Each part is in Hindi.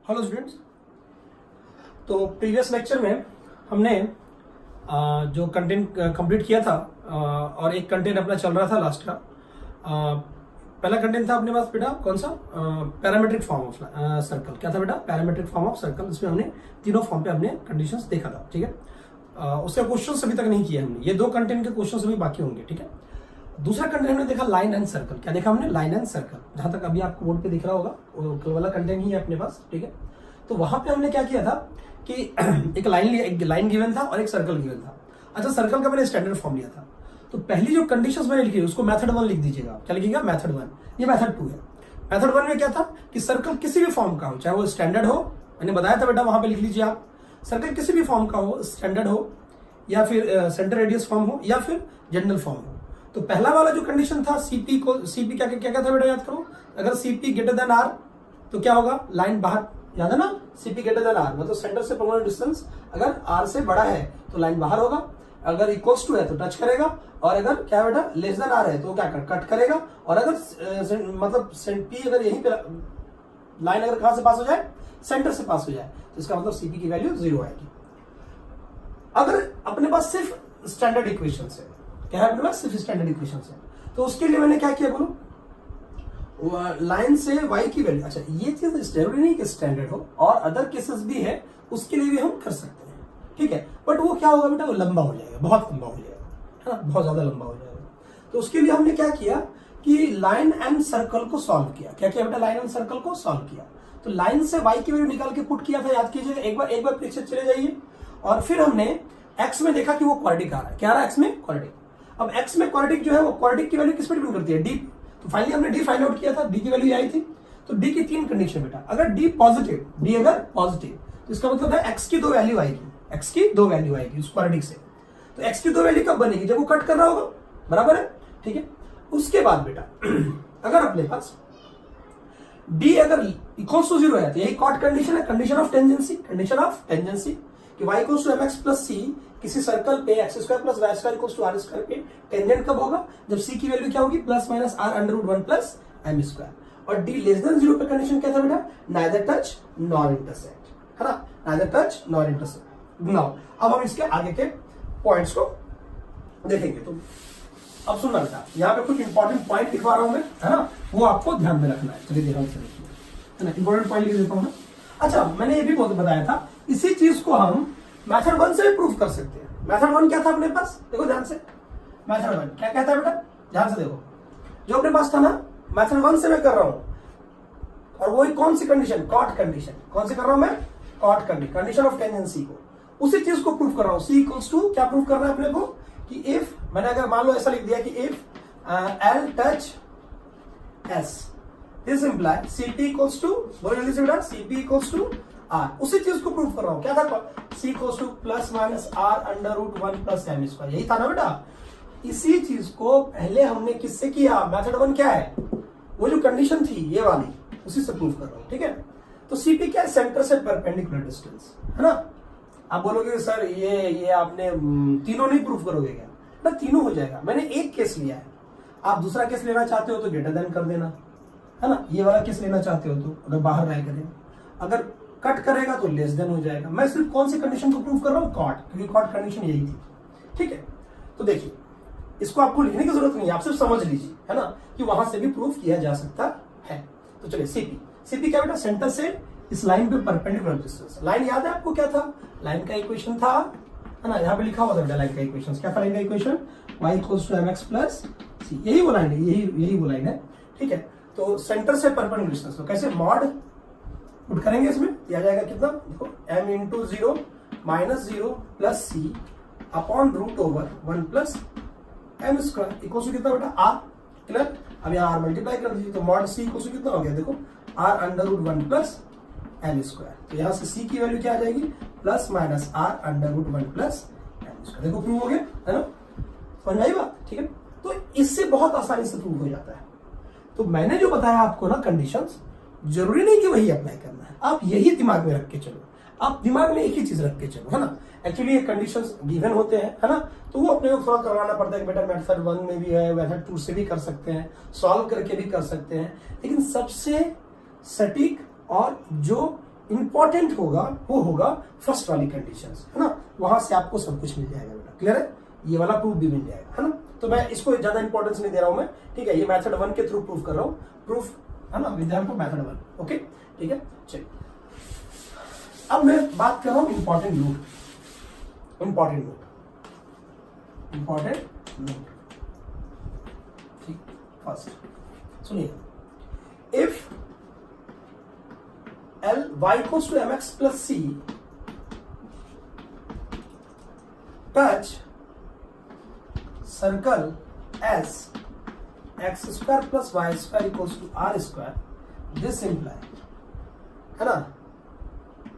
Hello students. तो प्रीवियस लेक्चर में हमने जो कंटेंट कंप्लीट किया था और एक कंटेंट अपना चल रहा था लास्ट का। पहला कंटेंट था अपने पास बेटा कौन सा, पैरामीट्रिक फॉर्म ऑफ सर्कल। क्या था बेटा? Parametric form of circle. इसमें हमने तीनों फॉर्म पे हमने कंडीशंस देखा था, ठीक है। उसके क्वेश्चंस अभी तक नहीं किए हमने, ये दो कंटेंट के क्वेश्चंस अभी बाकी होंगे, ठीक है। दूसरा कंटेंट हमने देखा लाइन एंड सर्कल। क्या देखा हमने? Line and circle. जहां तक अभी आपको बोर्ड पे दिख रहा होगा वो कल वाला कंटेंट ही है अपने पास, ठीक है। तो वहां पे हमने क्या किया था कि एक लाइन गिवन था और एक सर्कल गिवन था। अच्छा, सर्कल का मैंने स्टैंडर्ड फॉर्म लिया था। तो पहली जो कंडीशंस मैंने लिखी उसको मेथड 1 लिख दीजिएगा। क्या लिखिएगा? मेथड 1। ये मेथड 2 है। मेथड 1 में क्या था कि सर्कल किसी भी फॉर्म का हो, चाहे वो स्टैंडर्ड हो, मैंने बताया था बेटा, वहां पे लिख लीजिए आप। सर्कल किसी भी फॉर्म का हो, स्टैंडर्ड हो या फिर सेंटर रेडियस फॉर्म हो या फिर जनरल फॉर्म हो। तो पहला वाला जो कंडीशन था सीपी क्या क्या था बेटा, याद करो। अगर सीपी ग्रेटर देन आर तो क्या होगा? लाइन बाहर, याद है ना? सीपी ग्रेटर देन आर मतलब सेंटर से परमानेंट डिस्टेंस अगर आर से बड़ा है तो लाइन बाहर होगा, अगर इक्वल्स टू है तो टच करेगा, और अगर क्या बेटा लेस देन आर है तो क्या कट करेगा। और अगर मतलब पी अगर यहीं पे लाइन अगर कहां से पास हो जाए? सेंटर से पास हो जाए, तो इसका मतलब सीपी की वैल्यू 0 आएगी। अगर अपने पास सिर्फ स्टैंडर्ड इक्वेशन है, क्या है अपने पास? सिर्फ स्टैंडर्ड इक्वेशन है, तो उसके लिए मैंने क्या किया बोलो? लाइन से y की वैल्यू, अच्छा ये चीज जरूरी नहीं कि स्टैंडर्ड हो, और अदर केसेस भी है, उसके लिए भी हम कर सकते हैं, ठीक है। बट वो क्या होगा बेटा? वो लंबा हो जाएगा, बहुत लंबा हो जाएगा, है ना, बहुत ज्यादा लंबा हो जाएगा। तो उसके लिए हमने क्या किया कि लाइन एंड सर्कल को सॉल्व किया। क्या किया बेटा? लाइन एंड सर्कल को सॉल्व किया। तो लाइन से y की वैल्यू निकाल के पुट किया था, याद कीजिएगा। एक बार पीछे चले जाइए, और फिर हमने x में देखा कि वो क्वाड्रेटिक आ रहा है। क्या आ रहा है? x में क्वाड्रेटिक। अब x में क्वाड्रेटिक जो है वो क्वाड्रेटिक की वैल्यू किस पे डिपेंड करती है? d। तो फाइनली हमने d फाइंड आउट किया था, d की वैल्यू आई थी। तो d की 3 कंडीशन बेटा। अगर d पॉजिटिव, d अगर पॉजिटिव तो इसका मतलब है x की 2 वैल्यू आएगी, x की 2 वैल्यू आएगी उस क्वाड्रेटिक से। तो x की 2 वैल्यू कब बनेगी? जब वो कट कर रहा होगा, बराबर है, ठीक है। उसके बाद बेटा अगर अपने पास d अगर इक्वल्स टू 0 है तो यही कॉट कंडीशन है, condition of tangency. Condition of tangency कि y equals to mx plus c किसी सर्कल पे x square plus y square equals to r square पे टेंजेंट कब होगा? जब c की वैल्यू क्या होगी? Plus minus r under root 1 plus m square. और d लेस देन 0 पे कंडीशन क्या था बेटा? नाइदर टच नॉर इंटरसेक्ट, है ना, neither touch nor intersect. Now अब हम इसके आगे के पॉइंट्स को देखेंगे। तो अब सुनना बेटा, यहाँ पे कुछ इंपॉर्टेंट पॉइंट लिखवा रहा हूं मैं, है ना, वो आपको ध्यान में रखना है। चलिए ध्यान से देखिए, है ना, इंपॉर्टेंट पॉइंट लिख देता हूं मैं। अच्छा, मैंने ये भी बहुत बताया था, इसी चीज को हम मेथड 1 से भी प्रूव कर सकते हैं। मेथड 1 क्या था अपने पास? देखो ध्यान से, मेथड 1 क्या कहता है बेटा? ध्यान से देखो, जो अपने पास था ना, मेथड 1 से मैं कर रहा हूं, और वही कौन सी कंडीशन? Cot condition. कौन सी कर रहा हूं मैं? कॉट कंडीशन, कंडीशन ऑफ टेंजेंसी को, उसी चीज को प्रूव कर रहा हूं। सी इक्वल्स टू क्या प्रूव करना है अपने को कि इफ, मैंने अगर मान लो ऐसा लिख दिया कि if L touch S, this imply CP equals to, बोलो जल्दी से बेटा, सीपी इक्वल्स टू आर, उसी चीज को प्रूव कर रहा हूं। क्या था? C equals to plus minus are under root 1 plus M square, यही था ना बेटा। इसी चीज को पहले हमने किससे किया? मेथड 1 क्या है? वो जो कंडीशन थी ये वाली, उसी से प्रूव कर रहा हूं, ठीक है। तो सीपी क्या है? सेंटर से परपेंडिकुलर डिस्टेंस, है ना। आप बोलोगे सर ये आपने तीनों नहीं प्रूफ करोगे क्या? ना, तीनों हो जाएगा। मैंने एक केस लिया है, आप दूसरा केस लेना चाहते हो तो ग्रेटर देन कर देना, है ना। ये वाला केस लेना चाहते हो तो अगर बाहर राय करें, अगर कट करेगा तो लेस देन हो जाएगा। मैं सिर्फ कौन सी कंडीशन को प्रूव कर रहा हूँ? कॉट, क्योंकि कॉट कंडीशन यही थी, ठीक है। तो देखिए, इसको आपको लिखने की जरूरत नहीं है, आप सिर्फ समझ लीजिए, है ना, कि वहां से भी प्रूफ किया जा सकता है। तो चलिए सीपी क्या बेटा? सेंटर से इस लाइन पे परपेंडिकुलर डिस्टेंस। लाइन याद है आपको क्या था? लाइन का इक्वेशन था, है ना, यहाँ पे लिखा हुआ था बेटा लाइन का इक्वेशन। क्या था लाइन का equation? y equals to mx plus c, यही वो लाइन है, यही वो लाइन है, ठीक है। तो सेंटर से परपेंडिकुलर डिस्टेंस, तो कैसे मॉड पुट करेंगे इसमें? दिया जाएगा कितना? देखो, m into 0 minus 0 plus c upon root over 1 plus m square equals to कितना बेटा? r। क्लियर? अब यहाँ r मल्टीप्लाई कर दीजिए, तो मॉड c इक्वल्स टू कितना हो गया? देखो, r under root 1 plus M square. तो यहां से c की वैल्यू क्या आ जाएगी? Plus minus r under root 1 plus M square. देखो प्रूव हो गया, है ना, समझ आई बात, ठीक है। तो इससे बहुत आसानी से प्रूव हो जाता है। तो मैंने जो बताया आपको ना कंडीशंस, जरूरी नहीं कि वही अप्लाई करना है, आप यही दिमाग में रख के चलो, आप दिमाग में एक ही चीज रख के चलो, है ना। एक्चुअली ये कंडीशंस गिवन होते हैं, है ना, तो वो अपने को थोड़ा करवाना पड़ता है कि बेटा मेथड 1 में भी है, मेथड 2 से भी कर सकते हैं, सॉल्व करके भी कर सकते हैं, लेकिन सबसे सटीक और जो इंपॉर्टेंट होगा वो होगा फर्स्ट वाली कंडीशंस, है ना, वहां से आपको सब कुछ मिल जाएगा बेटा। क्लियर है? ये वाला प्रूफ भी मिल जाएगा, है ना। तो मैं इसको ज्यादा इंपॉर्टेंस नहीं दे रहा हूं मैं, ठीक है। ये मेथड 1 के थ्रू प्रूफ कर रहा हूं, प्रूफ, है ना, विद्यार्थी मेथड 1। ओके, ठीक है। चलिए अब मैं बात कर रहा हूं इंपॉर्टेंट नोट। इंपॉर्टेंट नोट, ठीक। फर्स्ट सुनिए, if L y equals to mx plus c touch circle S x square plus y square equals to r square, this imply, है ना,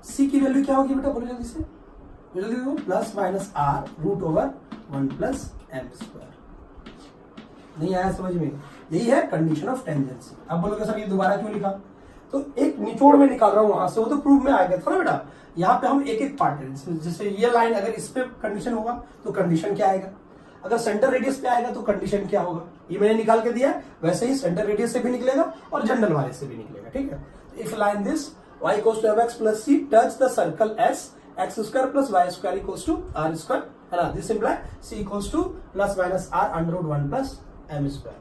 c की वैल्यू क्या होगी बेटा, बोलो जल्दी से, जल्दी देखो, plus minus r root over 1 plus m square. नहीं आया समझ में? यही है कंडीशन ऑफ टेंजेंसी। अब बोलोगे सर ये दोबारा क्यों लिखा? तो एक निचोड़ में निकाल रहा हूं वहां से, वो तो प्रूफ में आ गया था ना बेटा। यहाँ पे हम एक एक पार्ट है, जैसे ये लाइन अगर इस पे कंडीशन होगा तो कंडीशन क्या आएगा, अगर सेंटर रेडियस पे आएगा तो कंडीशन क्या होगा, ये मैंने निकाल के दिया। वैसे ही सेंटर रेडियस से भी निकलेगा और जनरल वाले से भी निकलेगा, ठीक है। If line this y equals to mx plus c touch the circle s x square plus y square equals to r square, है ना, this imply c equals to plus minus r under root 1 plus m square.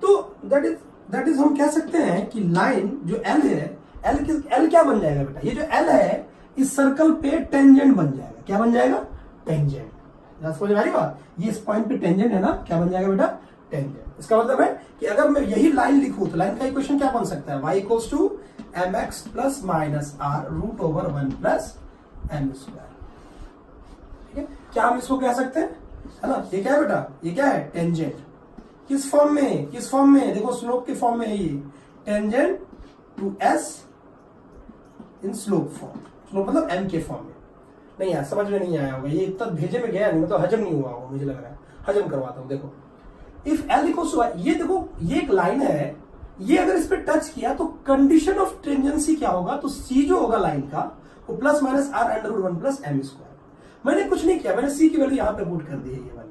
तो दैट इज हम कह सकते हैं कि लाइन जो L है, L क्या बन जाएगा बेटा, ये जो L है इस सर्कल पे टेंजेंट बन जाएगा। क्या बन जाएगा? टेंजेंट। समझ में आ रही बात? ये इस पॉइंट पे टेंजेंट है ना, क्या बन जाएगा बेटा? टेंजेंट। इसका मतलब है कि अगर मैं यही लाइन लिखूं तो लाइन का इक्वेशन क्या बन सकता है, y equals to mx plus minus r root over 1 plus m square, ठीक है। क्या हम इसको कह सकते हैं, है ना, ये क्या है बेटा, ये क्या है? टेंजेंट। किस फॉर्म में? देखो स्लोप के फॉर्म में है ये, tangent to s in slope form. Slope मतलब m के फॉर्म में। नहीं यार समझ में नहीं आया होगा, ये इतना भेजे में गया नहीं, मतलब हजम नहीं हुआ होगा, मुझे लग रहा है। हजम करवाता हूं। देखो इफ L इक्वल्स टू, ये देखो ये एक लाइन है, ये अगर इस पे टच किया तो कंडीशन ऑफ टेंजेंसी क्या होगा, तो C जो होगा लाइन का वो plus minus r under root 1 plus m square. मैंने कुछ नहीं किया, मैंने C की वैल्यू यहाँ पे पुट कर दी है ये वाली।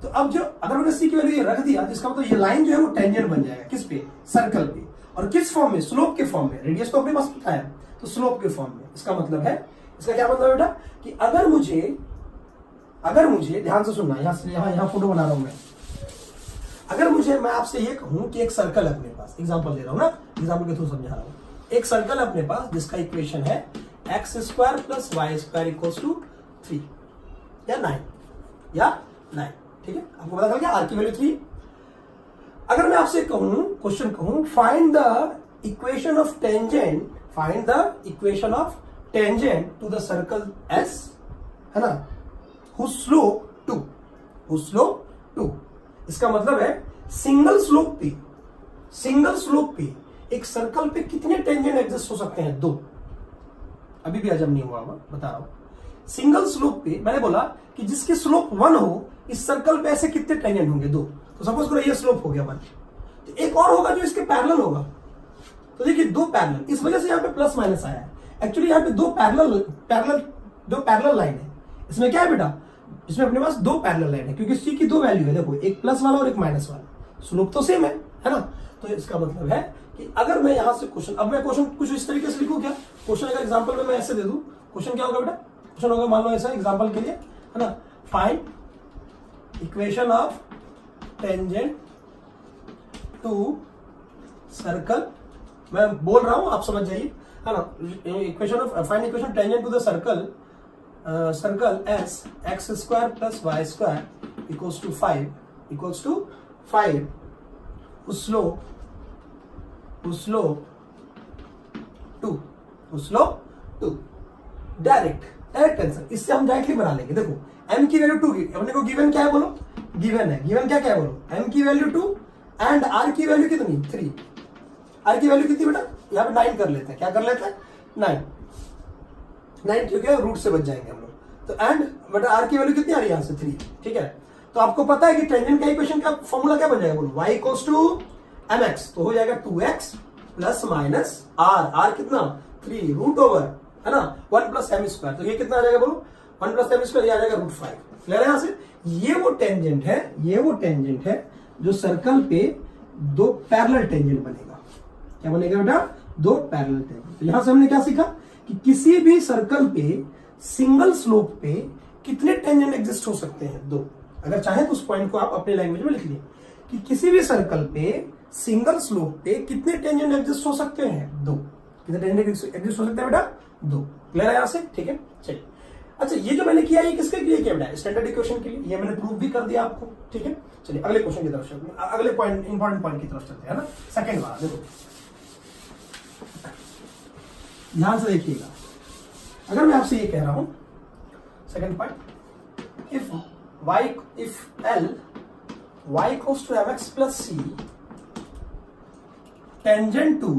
तो अब जो अगर मैंने C की वैल्यू ये रख दिया तो इसका मतलब ये लाइन जो है वो टेंजेंट बन जाएगा किस पे, सर्कल पे। और किस फॉर्म में? स्लोप के फॉर्म में। रेडियस तो अपने पास पता है, तो स्लोप के फॉर्म में। इसका मतलब है, इसका क्या मतलब बेटा कि अगर मुझे ध्यान से सुनना, यहां फोटो बना रहा हूं मैं। अगर मैं आपसे ये कहूं कि एक सर्कल है अपने पास, एग्जांपल ले रहा हूं ना, एग्जांपल के थ्रू समझा रहा हूं। एक सर्कल है अपने पास जिसका इक्वेशन है x square plus Y square equals to 3 या 9, ठीक है। आपको पता चल गया r की वैल्यू 3। अगर मैं आपसे क्वेश्चन कहूं find the equation of tangent to the circle S, है ना, whose slope 2। इसका मतलब है सिंगल स्लोप पे एक सर्कल पे कितने टेंजेंट एग्जिस्ट हो सकते हैं? 2। अभी भी हजम नहीं हुआ, बता रहा हूं। सिंगल स्लोप पे मैंने बोला कि जिसकी स्लोप 1 हो, इस सर्कल पे ऐसे कितने टेंजेंट होंगे? 2। तो सपोज करो ये स्लोप हो गया 1, तो एक और होगा जो इसके पैरेलल होगा। तो देखिए 2 पैरेलल, इस वजह से यहाँ पे प्लस माइनस आया है। एक्चुअली यहाँ पे 2 पैरेलल लाइन है। इसमें क्या है बेटा, इसमें अपने पास 2 पैरेलल लाइन है, क्योंकि C की 2 वैल्यू है। देखो एक प्लस वाला और एक माइनस वाला, स्लोप तो सेम है ना। तो इसका मतलब है कि अगर मैं यहां से क्वेश्चन, अब मैं क्वेश्चन कुछ इस तरीके से लिखूं क्या, क्वेश्चन अगर एग्जांपल में मैं ऐसे दे दूं, क्वेश्चन क्या होगा बेटा, क्वेश्चन होगा मान लो ऐसा एग्जांपल के लिए, है ना, find equation of tangent to circle. मैं बोल रहा हूं, आप समझ जाइए, है ना। Equation of find equation tangent to the circle S x square plus Y square equals to 5 उस स्लोप 2 डायरेक्ट आंसर। इससे हम डायरेक्टली बना लेंगे। देखो m की वैल्यू 2 अपने को गिवन क्या है, बोलो गिवन है। गिवन क्या है बोलो, m की वैल्यू 2 एंड r की वैल्यू कितनी 3। r की वैल्यू कितनी बेटा, यहाँ पे 9 कर लेते हैं। क्या कर लेते हैं 9 क्योंकि रूट से बच जाएंगे हम लोग। तो एंड बेटा r की वैल्यू कितनी आ रही है यहाँ से 3, ठीक है। तो आपको पता है कि टेंजेंट का इक्वेशन का फॉर्मूला क्या बन जाएगा बोलो, y इक्वल्स टू mx, तो हो जाएगा 2x प्लस माइनस r कितना 3 रूट ओवर, है ना, 1 प्लस m स्क्वायर। तो ये कितना आ जाएगा बोलो 1 प्लस m स्क्वायर, ये आ जाएगा रूट 5। क्लियर है यहाँ से? ये वो टेंजेंट है जो सर्कल पे 2 पैरेलल टेंजेंट बनेगा। क्या बनेगा बेटा, दो पैरेलल टेंजेंट। तो यहां से हमने क्या सीखा कि किसी भी सर्कल पे सिंगल स्लोप पे कितने टेंजेंट एग्जिस्ट हो सकते हैं, दो। अगर चाहे तो उस पॉइंट को आप अपने लैंग्वेज में लिख लिए कि किसी भी सर्कल पे सिंगल स्लोप पे कितने टेंजेंट एग्जिस्ट हो सकते हैं, दो। कितने टेंजेंट एग्जिस्ट हो सकते हैं बेटा, दो। क्लियर है यहां से? ठीक है, चलिए। अच्छा, ये जो मैंने किया ये किसके लिए किया बेटा, स्टैंडर्ड इक्वेशन के लिए। ये मैंने प्रूव भी कर दिया आपको, ठीक है। चलिए अगले क्वेश्चन की तरफ चलते हैं, अगले पॉइंट, इंपॉर्टेंट पॉइंट की तरफ चलते हैं, है ना। सेकंड वाला देखो, ध्यान से देखिएगा। अगर मैं आपसे ये कह रहा हूं second point, if L y equals to mx plus c tangent to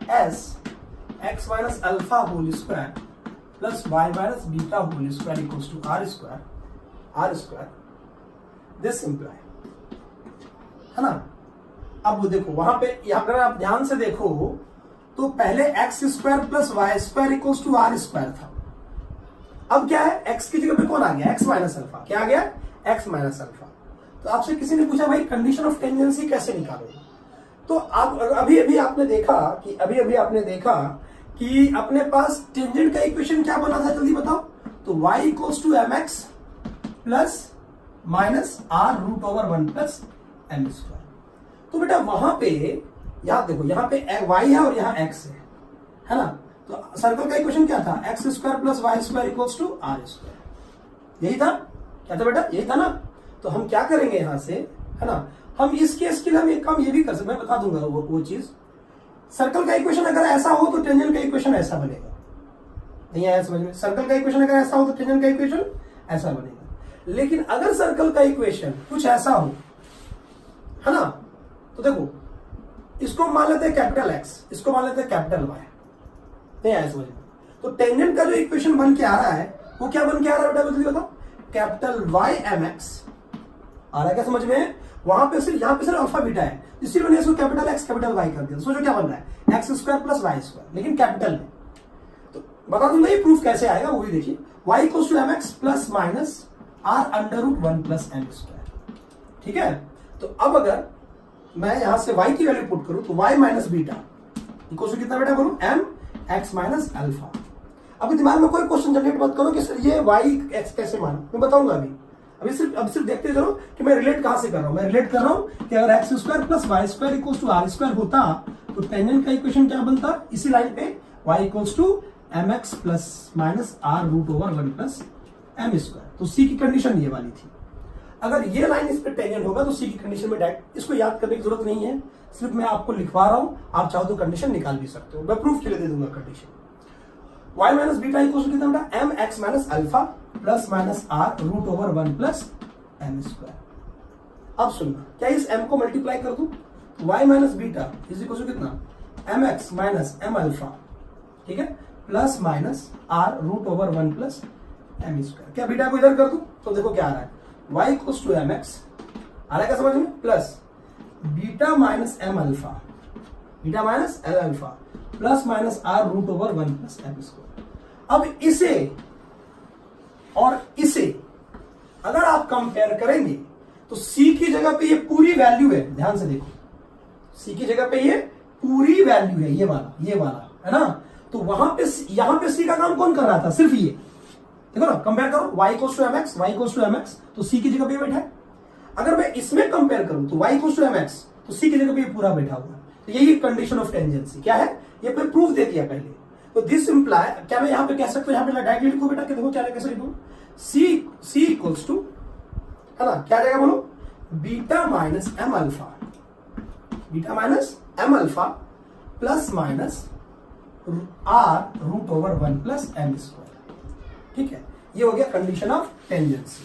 s x minus alpha whole square plus y minus beta whole square equals to r square, this imply, है ना। अब वो देखो वहां पे, अगर आप ध्यान से देखो तो पहले x square plus Y square equals to r square था। अब क्या है, एक्स की जगह पे कौन आ गया, एक्स माइनस अल्फा। क्या आ गया, एक्स माइनस अल्फा। तो आपसे किसी ने पूछा भाई कंडीशन ऑफ टेंजेंसी कैसे निकालोगे, तो आप अभी अभी आपने देखा कि अपने पास टेंजेंट का इक्वेशन क्या बना था, जल्दी बताओ। तो y equals to M x plus minus are root over 1 plus M square. तो बेटा वहां पे याद देखो, यहाँ पे y है और यहाँ x है ना। तो सर्कल का इक्वेशन क्या था, x square plus Y square equals to r square. यही था, क्या था बेटा, यही था ना। तो हम क्या करेंगे यहां से, है ना, हम इस केस के लिए हम एक काम ये भी कर सकते, मैं बता दूंगा वो चीज। सर्कल का इक्वेशन अगर ऐसा हो तो टेंजेंट का इक्वेशन ऐसा बनेगा। नहीं आया समझ में? सर्कल का इक्वेशन अगर ऐसा हो तो टेंजेंट का इक्वेशन ऐसा बनेगा। लेकिन अगर सर्कल का इक्वेशन कुछ ऐसा हो, है ना, तो देखो इसको मान लेते हैं कैपिटल एक्स, इसको मान लेते हैं कैपिटल वाई। नहीं आया समझ में? तो टेंजेंट का जो इक्वेशन बन के आ रहा है वो क्या बन के आ रहा है बेटा, जल्दी बताओ। कैपिटल वाई एम एक्स आ रहा है, क्या समझ में? वहां पे सिर्फ, यहाँ पे सिर्फ अल्फा बीटा है, इसलिए मैंने इसको कैपिटल एक्स कैपिटल वाई कर दिया। सोचो क्या बन रहा है, x square plus Y square, लेकिन कैपिटल में। तो बता दूंगा ये प्रूफ कैसे आएगा, वो भी देखिए। Y equals to M x plus minus are under root 1 plus M square, ठीक है। तो अब अगर मैं यहां से y की वैल्यू पुट करूं तो y minus beta equal to कितना बेटा बोलो, m x माइनस अल्फा। अभी दिमाग में कोई क्वेश्चन जनरेट मत करो कि सर ये y x कैसे मानो, मैं बताऊंगा अभी सिर्फ देखते चलो कि मैं रिलेट कहां से कर रहा हूं। मैं रिलेट कर रहा हूं कि अगर x square plus Y square equals to r square होता तो टेंजेंट का इक्वेशन क्या बनता, इसी लाइन पे y equals to M x plus minus are root over 1 plus M square. तो सी की कंडीशन ये वाली थी। अगर ये लाइन इस पे टेंजेंट होगा तो सी की कंडीशन में डायरेक्ट, इसको याद करने की जरूरत नहीं है, सिर्फ मैं आपको लिखवा रहा हूं, आप चाहो तो कंडीशन निकाल भी सकते हो। मैं प्रूफ के लिए दे दूंगा condition. y minus beta equal to कितना बेटा, m x minus alpha plus minus are root over 1 plus M square. अब सुनना, क्या इस m को मल्टीप्लाई कर दूं, y minus beta is equal to कितना, M x minus M alpha, ठीक है, plus minus are root over 1 plus M square. क्या बीटा को इधर कर दूं तो देखो क्या आ रहा है, y equals to M X आ रहा है, क्या समझ में, plus beta minus M alpha, beta minus L alpha plus minus are root over 1 plus M square. अब इसे और इसे अगर आप कंपेयर करेंगे तो c की जगह पे ये पूरी वैल्यू है, ध्यान से देखो, c की जगह पे ये पूरी वैल्यू है, ये वाला है ना। तो वहां पे यहां पे c का काम कौन कर रहा था, सिर्फ ये देखो ना, कंपेयर करो, y equals to mx, y equals to mx, तो c की जगह पे बैठा है। अगर मैं इसमें कंपेयर करूं तो y इक्वल्स टू mx, तो c की जगह पे पूरा बैठा हुआ है। तो यही कंडीशन ऑफ टेंजेंसी क्या है, ये पे प्रूफ दे दिया पहले। तो दिस इंप्लाई, क्या मैं यहां पे कह सकता हूं, यहां पे डायरेक्टली लिखो बेटा, कि देखो क्या कैसे लिखूं, c इक्वल्स टू, है ना, क्या रहेगा बोलो, beta minus M alpha, beta minus M alpha plus minus are root over 1 plus M square, ठीक है। ये हो गया कंडीशन ऑफ टेंजेंसी,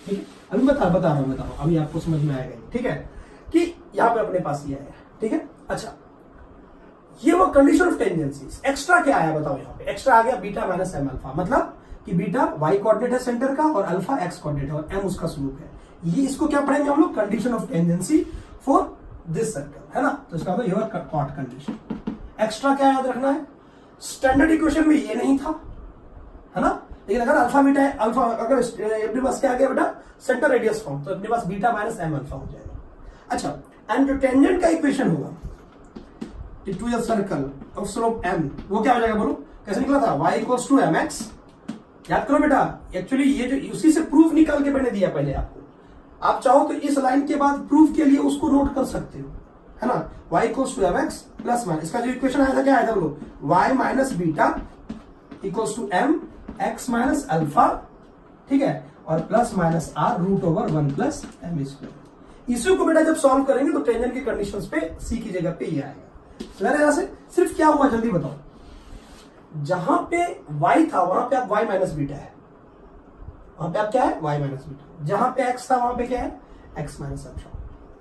ठीक है। अभी बता रहा हूं, अभी आपको समझ में आएगा, ठीक है, कि यहां पे अपने पास ये आया, ठीक है। अच्छा, ये वो कंडीशन ऑफ टेंजेंसी। एक्स्ट्रा क्या आया बताओ, यहां पे एक्स्ट्रा आ गया बीटा माइनस एम अल्फा, मतलब कि बीटा वाई कोऑर्डिनेट है सेंटर का और अल्फा एक्स कोऑर्डिनेट है और एम उसका स्लोप है। ये इसको क्या पढ़ेंगे हम लोग, condition of tangency for this circle, है ना। तो इसका मतलब योर कॉट कंडीशन। एक्स्ट्रा क्या याद रखना है, स्टैंडर्ड इक्वेशन में ये नहीं था, है ना, लेकिन अगर अल्फा बीटा है, अल्फा अगर अपने पास क्या आ गया बेटा, सेंटर रेडियस फॉर्म, तो अपने पास बीटा माइनस एम अल्फा हो जाएगा। अच्छा, एंड जो टेंजेंट का इक्वेशन होगा to the circle of slope m, वो क्या हो जाएगा बोलो, कैसे निकला था, y इक्वल्स टू mx। याद करो बेटा, एक्चुअली ये जो उसी से प्रूफ निकाल के मैंने दिया पहले आपको, आप चाहो तो इस लाइन के बाद प्रूफ के लिए उसको नोट कर सकते हो, है ना। y equals to mx plus minus, इसका जो इक्वेशन आया था क्या आया था बोलो, y minus beta equals to m x minus alpha, ठीक है, और plus minus r root over 1 plus m square. इसी को बेटा जब सॉल्व करेंगे तो टेंजेंट की कंडीशंस पे c की जगह पे ये आएगा। यहां से सिर्फ क्या हुआ जल्दी बताओ, जहां पे y था वहां पे आप y माइनस बीटा है, वहां पे आप क्या है y माइनस बीटा, जहां पे x था वहां पे क्या है x minus alpha.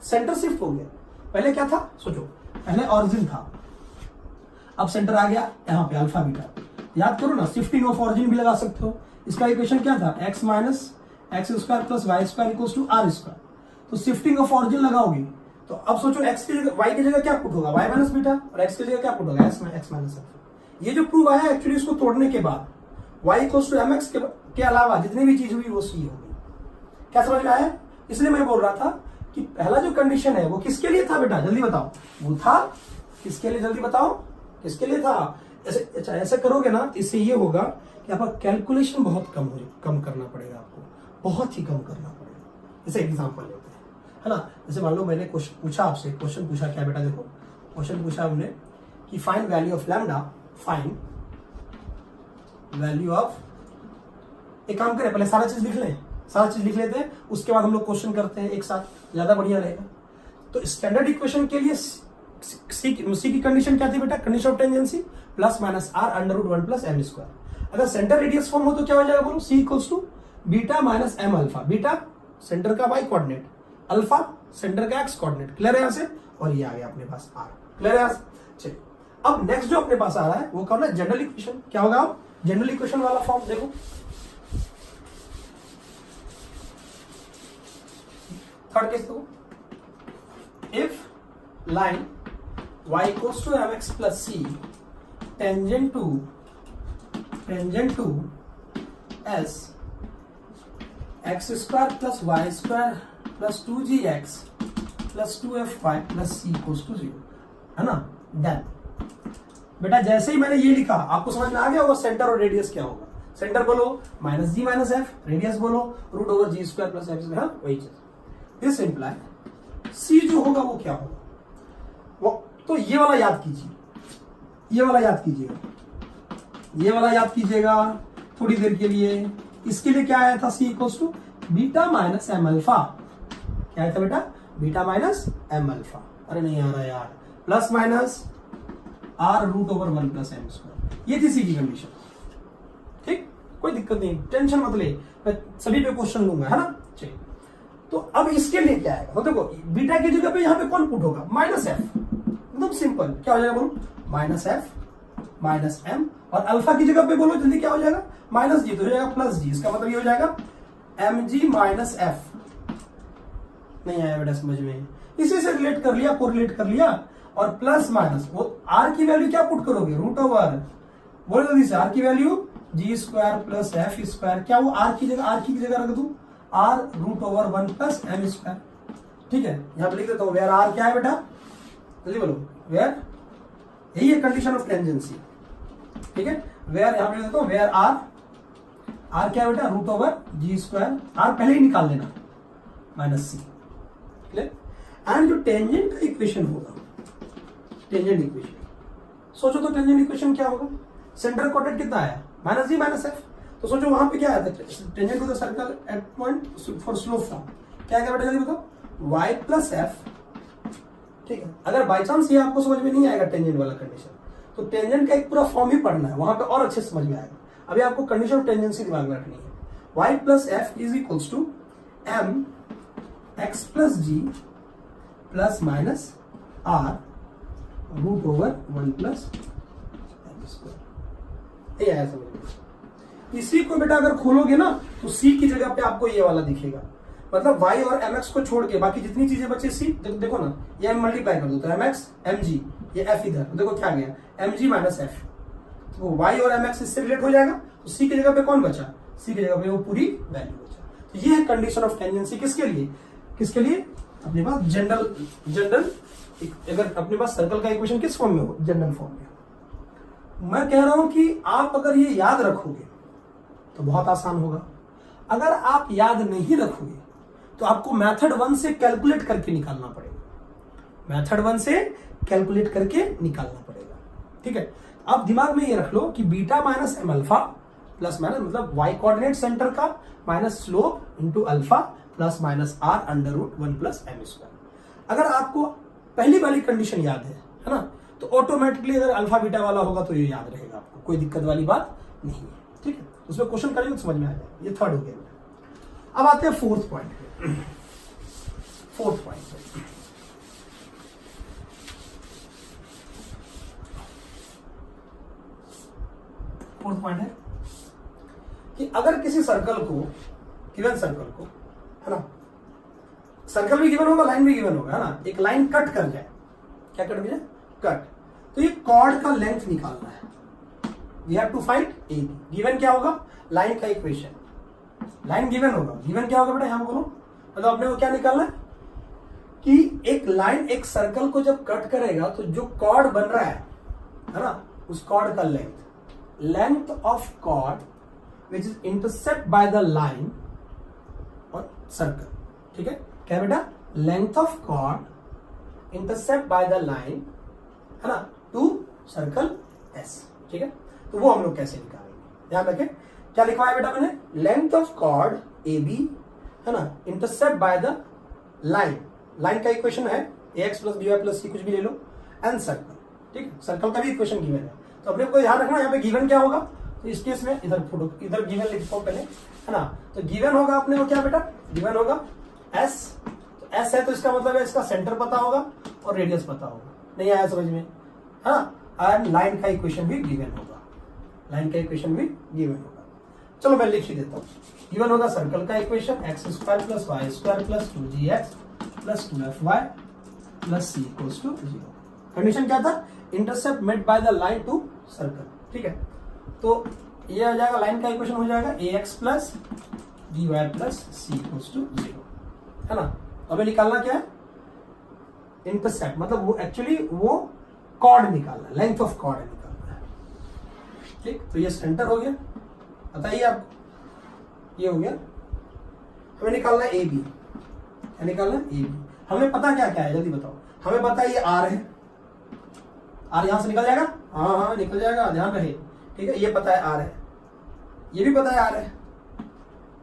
Centre shift हो गया, पहले क्या था सोचो, पहले ऑरिजिन था, अब सेंटर आ गया यहां पे अल्फा बीटा। याद करो ना, शिफ्टिंग ऑफ ऑरिजिन भी लगा सकते हो। इसका इक्वेशन क्या था, x minus x square plus Y square equals to r square. तो शिफ्टिंग ऑफ ऑरिजिन लगाओगे तो अब सोचो x की जगह y की जगह क्या पुट होगा, y माइनस बीटा, और x की जगह क्या पुट होगा, x माइनस अल्फा। ये जो प्रूफ आया एक्चुअली इसको तोड़ने के बाद y इक्वल्स टू mx के अलावा जितनी भी चीज हुई वो c होगी। क्या समझ में आया? इसलिए मैं बोल रहा था कि पहला जो कंडीशन है वो किसके लिए था बेटा, जल्दी बताओ, वो था किसके लिए, जल्दी बताओ किसके लिए था। ऐसे अच्छा ऐसे करोगे ना तो इससे ये होगा कि आपका कैलकुलेशन बहुत कम करना पड़ेगा, आपको बहुत ही कम करना पड़ेगा। जैसे एग्जाम्पल लेते हैं, है ना, जैसे मान लो मैंने क्वेश्चन पूछा आपसे, क्वेश्चन पूछा क्या बेटा, देखो क्वेश्चन पूछा हमने कि find value of lambda, find value of, एक काम करें पहले सारा चीज लिख लें, सारा चीज लिख लेते हैं, उसके बाद हम लोग क्वेश्चन करते हैं एक साथ, ज्यादा बढ़िया रहेगा। तो स्टैंडर्ड इक्वेशन के लिए सी की कंडीशन क्या थी बेटा, condition of tangency plus minus are under root 1 plus M square. अगर सेंटर रेडियस फॉर्म हो तो क्या हो जाएगा बोलो, C equals to beta minus M alpha, beta centre का वाई कोऑर्डिनेट, अल्फा सेंटर का एक्स कोऑर्डिनेट। क्लियर है यहां से, और ये आ गया अपने पास आर। क्लियर है यहां से, चलिए अब नेक्स्ट जो अपने पास आ रहा है वो कौन है, जनरल इक्वेशन। क्या होगा अब जनरल इक्वेशन वाला फॉर्म, देखो थर्ड केस देखो, if line y equals to mx plus c tangent to s x square plus y square plus 2gx plus 2fy plus c equals to 0, है ना, डन। बेटा जैसे ही मैंने ये लिखा आपको समझ में आ गया होगा सेंटर और रेडियस क्या होगा। सेंटर बोलो माइनस जी माइनस एफ, रेडियस बोलो root over g square plus F, हाँ वही चीज। दिस इंप्लाई सी जो होगा वो क्या होगा, वो तो ये वाला याद कीजिए, ये वाला याद कीजिएगा, ये वाला याद कीजिएगा थोड़ी देर के लिए। इसके लिए क्या आया था, C equals to beta minus M alpha. क्या आया था बेटा, बीटा माइनस एम अल्फा, अरे नहीं आ रहा यार, plus minus are root over 1 plus M square. ये थी सी की कंडीशन, ठीक, कोई दिक्कत नहीं, टेंशन मत ले, मैं सभी पे क्वेश्चन लूंगा, है ना। चलिए तो अब इसके लिए क्या है, देखो बीटा की जगह पे यहाँ पे कौन पुट होगा, माइनस एफ, एकदम सिंपल। क्या हो जाएगा बोलो, माइनस एफ माइनस एम, और अल्फा की जगह पे बोलो जल्दी क्या हो जाएगा, माइनस जी, तो हो जाएगा प्लस जी। इसका मतलब ये हो जाएगा एम जी माइनस एफ। नहीं आया बेटा समझ में, इसी से रिलेट कर लिया, कोरिलेट कर लिया, और प्लस माइनस वो आर की वैल्यू क्या पुट करोगे, रूट ओवर, बोलो जल्दी से, आर की value g square plus f square. क्या वो आर की जगह रख दू, r root over 1 plus M square, ठीक है। यहां पे लिख देता हूं वेयर आर क्या है बेटा, जल्दी बोलो, वेयर, यही है कंडीशन ऑफ टेंजेंसी, ठीक है। वेयर यहां पे लिख देता हूं वेयर आर क्या है बेटा, root over g square, r पहले ही निकाल लेना, माइनस सी। क्लियर। एंड जो टेंजेंट का इक्वेशन होगा, टेंजेंट इक्वेशन सोचो तो टेंजेंट इक्वेशन क्या होगा, सेंटर कोऑर्डिनेट कितना आया, माइनस जी माइनस एफ। तो सोचो वहां पे क्या आया था, tangent to the circle at point for slope form, क्या क्या बेटा जल्दी बताओ, y प्लस एफ, ठीक है। अगर बाई चांस ये आपको समझ में नहीं आएगा टेंजेंट वाला कंडीशन, तो टेंजेंट का एक पूरा फॉर्म ही पढ़ना है, वहां पे और अच्छे समझ में आएगा। अभी आपको कंडीशन ऑफ टेंजेंसी दिमाग में रखनी है, y plus f is equals to M x plus g plus minus are root over 1 plus M square. ये आया समझ में। इसी को बेटा अगर खोलोगे ना तो सी की जगह पे आपको ये वाला दिखेगा, मतलब y और mx को छोड़ के बाकी जितनी चीजें बचे सी, देखो ना, ये मल्टीप्लाई कर दो तो mx mg, ये f इधर, देखो क्या गया mg माइनस f, तो y और mx इससे रिलेट हो जाएगा, तो c की जगह पे कौन बचा, c की जगह पे वो पूरी वैल्यू बचा। तो ये है कंडीशन ऑफ टेंजेंसी, किसके लिए अपने पास जनरल अगर अपने पास सर्कल का इक्वेशन किस फॉर्म में हो, जनरल फॉर्म में। मैं कह रहा हूं कि आप अगर ये याद रखोगे तो बहुत आसान होगा। अगर आप याद नहीं रखोगे तो आपको मेथड 1 से कैलकुलेट करके निकालना पड़ेगा, मेथड 1 से कैलकुलेट करके निकालना पड़ेगा। ठीक है, आप दिमाग में ये रख लो कि beta minus M alpha plus minus मतलब वाई कोऑर्डिनेट सेंटर का minus slope into alpha plus minus are under root 1 plus M square. अगर आपको पहली वाली कंडीशन याद है ना, तो ऑटोमेटिकली अगर अल्फा बीटा वाला होगा तो ये याद रहेगा आपको, कोई दिक्कत वाली बात नहीं है। ठीक है, उसमें क्वेश्चन करेंगे तो समझ में आ जाएगा। ये थर्ड हो गया। अब आते हैं फोर्थ पॉइंट पे। फोर्थ पॉइंट है कि अगर किसी सर्कल को, गिवन सर्कल को, है ना, सर्कल भी गिवन होगा, लाइन भी गिवन होगा, है ना, एक लाइन कट कर जाए, क्या कट जाए, कट, तो ये कॉर्ड का लेंथ निकालना है। We have to find A B. Given क्या होगा, लाइन का इक्वेशन, लाइन गिवन होगा, गिवन क्या होगा बेटा, यहां बोलो, मतलब अपने को क्या निकालना है कि एक लाइन एक सर्कल को जब कट करेगा तो जो कॉर्ड बन रहा है ना, उस कॉर्ड का length of chord which is intercept by the line और सर्कल। ठीक है, क्या बेटा, length of chord intercept by the line, है ना, टू सर्कल एस। ठीक है, तो वो हम लोग कैसे निकालेंगे, ध्यान रखें। क्या लिखा है बेटा मैंने, length of chord A B, है ना, intercept by the line, line का इक्वेशन है ax plus B Y plus C, कुछ भी ले लो, एंड सर्कल। ठीक है, सर्कल का भी इक्वेशन गिवन है, तो अपने को ध्यान रखना यहाँ पे गिवन क्या होगा। तो इस केस में इधर फोटो, इधर गिवन लिखता हूं पहले, है ना, तो गिवन होगा अपने को क्या बेटा, गिवन होगा s, तो s है तो इसका मतलब है इसका सेंटर पता होगा और रेडियस पता होगा। नहीं आया समझ में, है ना, एंड लाइन का इक्वेशन भी गिवन होगा, लाइन का इक्वेशन भी गिवन होगा। चलो मैं लिख ही देता हूँ। गिवन होगा सर्कल का equation x square plus Y square plus 2gx plus 2fy plus c equals to 0। Condition क्या था, intercept made by the line to circle. ठीक है, तो ये आ जाएगा, लाइन का इक्वेशन हो जाएगा ax plus dy plus c equals to 0, है ना। अबे निकालना क्या है, इंटरसेप्ट, मतलब वो एक्चुअली वो कॉर्ड निकालना है, लेंथ ऑफ कॉर्ड निकालना है। ठीक, तो ये सेंटर हो गया, बताइए आपको, ये हो गया। हमें निकालना है ए बी, क्या निकालना है, ए बी। हमें पता क्या क्या है, जल्दी बताओ। हमें पता है ये आर है, आर यहां से निकल जाएगा, हाँ निकल जाएगा, ध्यान रहे। ठीक है, ये पता है आर है, ये भी पता है आर है।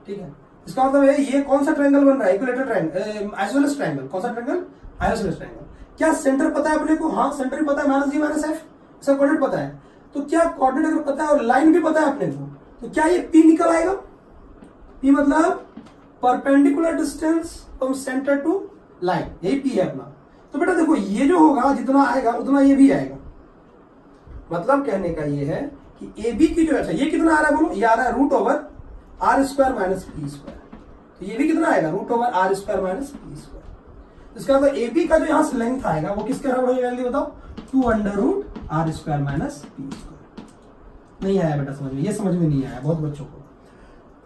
ठीक है, इसका मतलब है ये कौन सा ट्रायंगल बन रहा है, इक्विलेटरल ट्रायंगल, आइसोसेलेस ट्रायंगल। कौन सा ट्रायंगल, आइसोसेलेस ट्रायंगल। क्या सेंटर पता है अपने को, हाँ सेंटर भी पता है, माइनस जी माइनस एफ, इसका कोऑर्डिनेट पता है। तो क्या कोऑर्डिनेट अगर पता है और लाइन भी पता है अपने को, तो क्या ये P निकल आएगा। P मतलब perpendicular distance from centre to line, यही P है अपना। तो बेटा देखो, ये जो होगा जितना आएगा उतना ये भी आएगा। मतलब कहने का ये है कि AB की जो, अच्छा ये कितना आ रहा है बोलो, ये आ रहा है root over r square minus p square. तो ये भी कितना आएगा, root over r square minus p square. इसका मतलब AB का जो यहां से लेंथ आएगा वो किसके बराबर हो जाएगा, बताओ, 2 under root r square minus p square. नहीं आया बेटा समझ में, ये समझ में नहीं आया बहुत बच्चों को।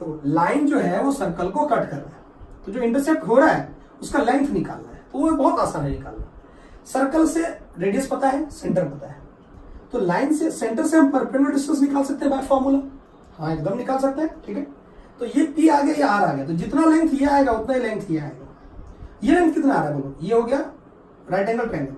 तो लाइन जो है वो सर्कल को कट कर रहा है, तो जो इंटरसेप्ट हो रहा है उसका लेंथ निकालना है, तो वो बहुत आसान है निकालना। सर्कल से रेडियस पता है, सेंटर पता है, तो लाइन से, सेंटर से हम परपेंडिकुलर डिस्टेंस निकाल सकते हैं बाय फॉर्मूला, हाँ एकदम निकाल सकते हैं। ठीक है, तो ये P आ गया, ये R आ गया, तो जितना लेंथ ये आएगा उतना ही लेंथ ये आएगा। ये लेंथ कितना आ रहा है बोलो, ये हो गया राइट एंगल ट्रायंगल,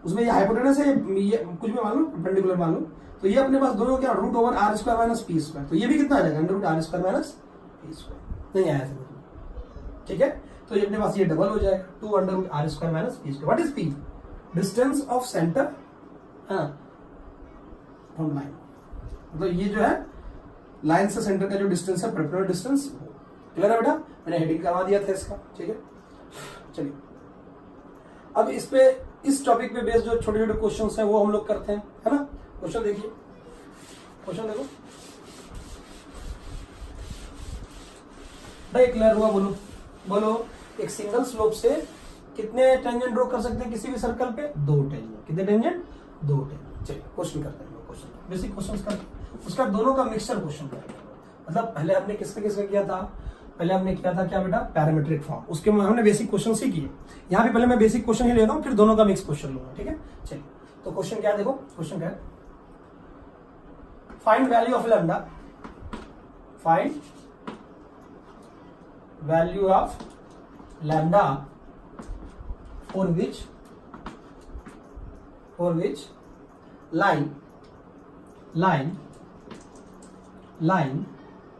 उसमें ये हाइपोटेनस है, ये कुछ भी मान लो, परपेंडिकुलर मान लो, तो ये अपने पास दोनों हो गया root over r square minus p square. तो ये भी कितना आ जाएगा, under root r square minus p square. नहीं आया समझ। ठीक है, तो ये अपने पास ये डबल हो जाएगा, 2 under root r square minus p square. What is p, distance of centre from line. मतलब ये जो है लाइन से सेंटर का जो डिस्टेंस है, परपेंडिकुलर डिस्टेंस। क्लियर है बेटा, मैंने हेडिंग करवा दिया था इसका। ठीक है, चलिए अब इस पे, इस टॉपिक पे बेस्ड जो छोटे छोटे क्वेश्चंस हैं वो हम लोग करते हैं, है ना। क्वेश्चन देखिए, क्वेश्चन देखो भाई, क्लियर हुआ, बोलो बोलो। एक सिंगल स्लोप से कितने टेंजेंट ड्रॉ कर सकते हैं किसी भी सर्कल पे, 2 टेंजेंट। कितने टेंजेंट, 2 टेंजेंट। चलिए क्वेश्चन करते हैं, क्वेश्चन बेसिक क्वेश्चन करते हैं, उसका दोनों का मिक्सचर क्वेश्चन करेंगे। मतलब पहले हमने किसका किसका किया था, पहले हमने किया था क्या बेटा, पैरामीट्रिक फॉर्म, उसके में हमने बेसिक क्वेश्चन ही किए। यहाँ भी पहले मैं बेसिक क्वेश्चन ही लेता हूँ, फिर दोनों का मिक्स क्वेश्चन लूंगा, ठीक है। चलिए, तो क्वेश्चन क्या है, देखो क्वेश्चन क्या है, find value of lambda, find value of lambda for which line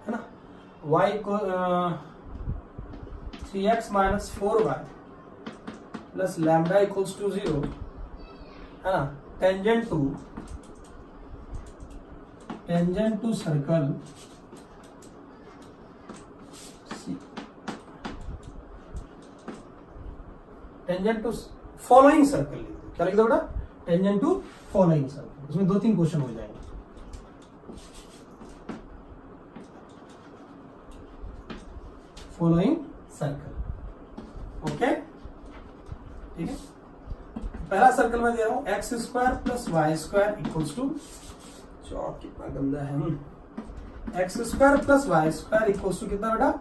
है ना, y को 3x minus 4y plus lambda equals to 0 है ना, tangent to circle tangent to following circle, क्या लिख दो बेटा, टेंजेंट टू फॉलोइंग सर्कल। इसमें 2-3 क्वेश्चन हो जाएंगे। फॉलोइंग सर्कल, ओके, ठीक है। पहला सर्कल में दे रहा हूं X square plus Y square equals to, चौक कितना गंदा है, x square plus Y square equals to कितना बेटा,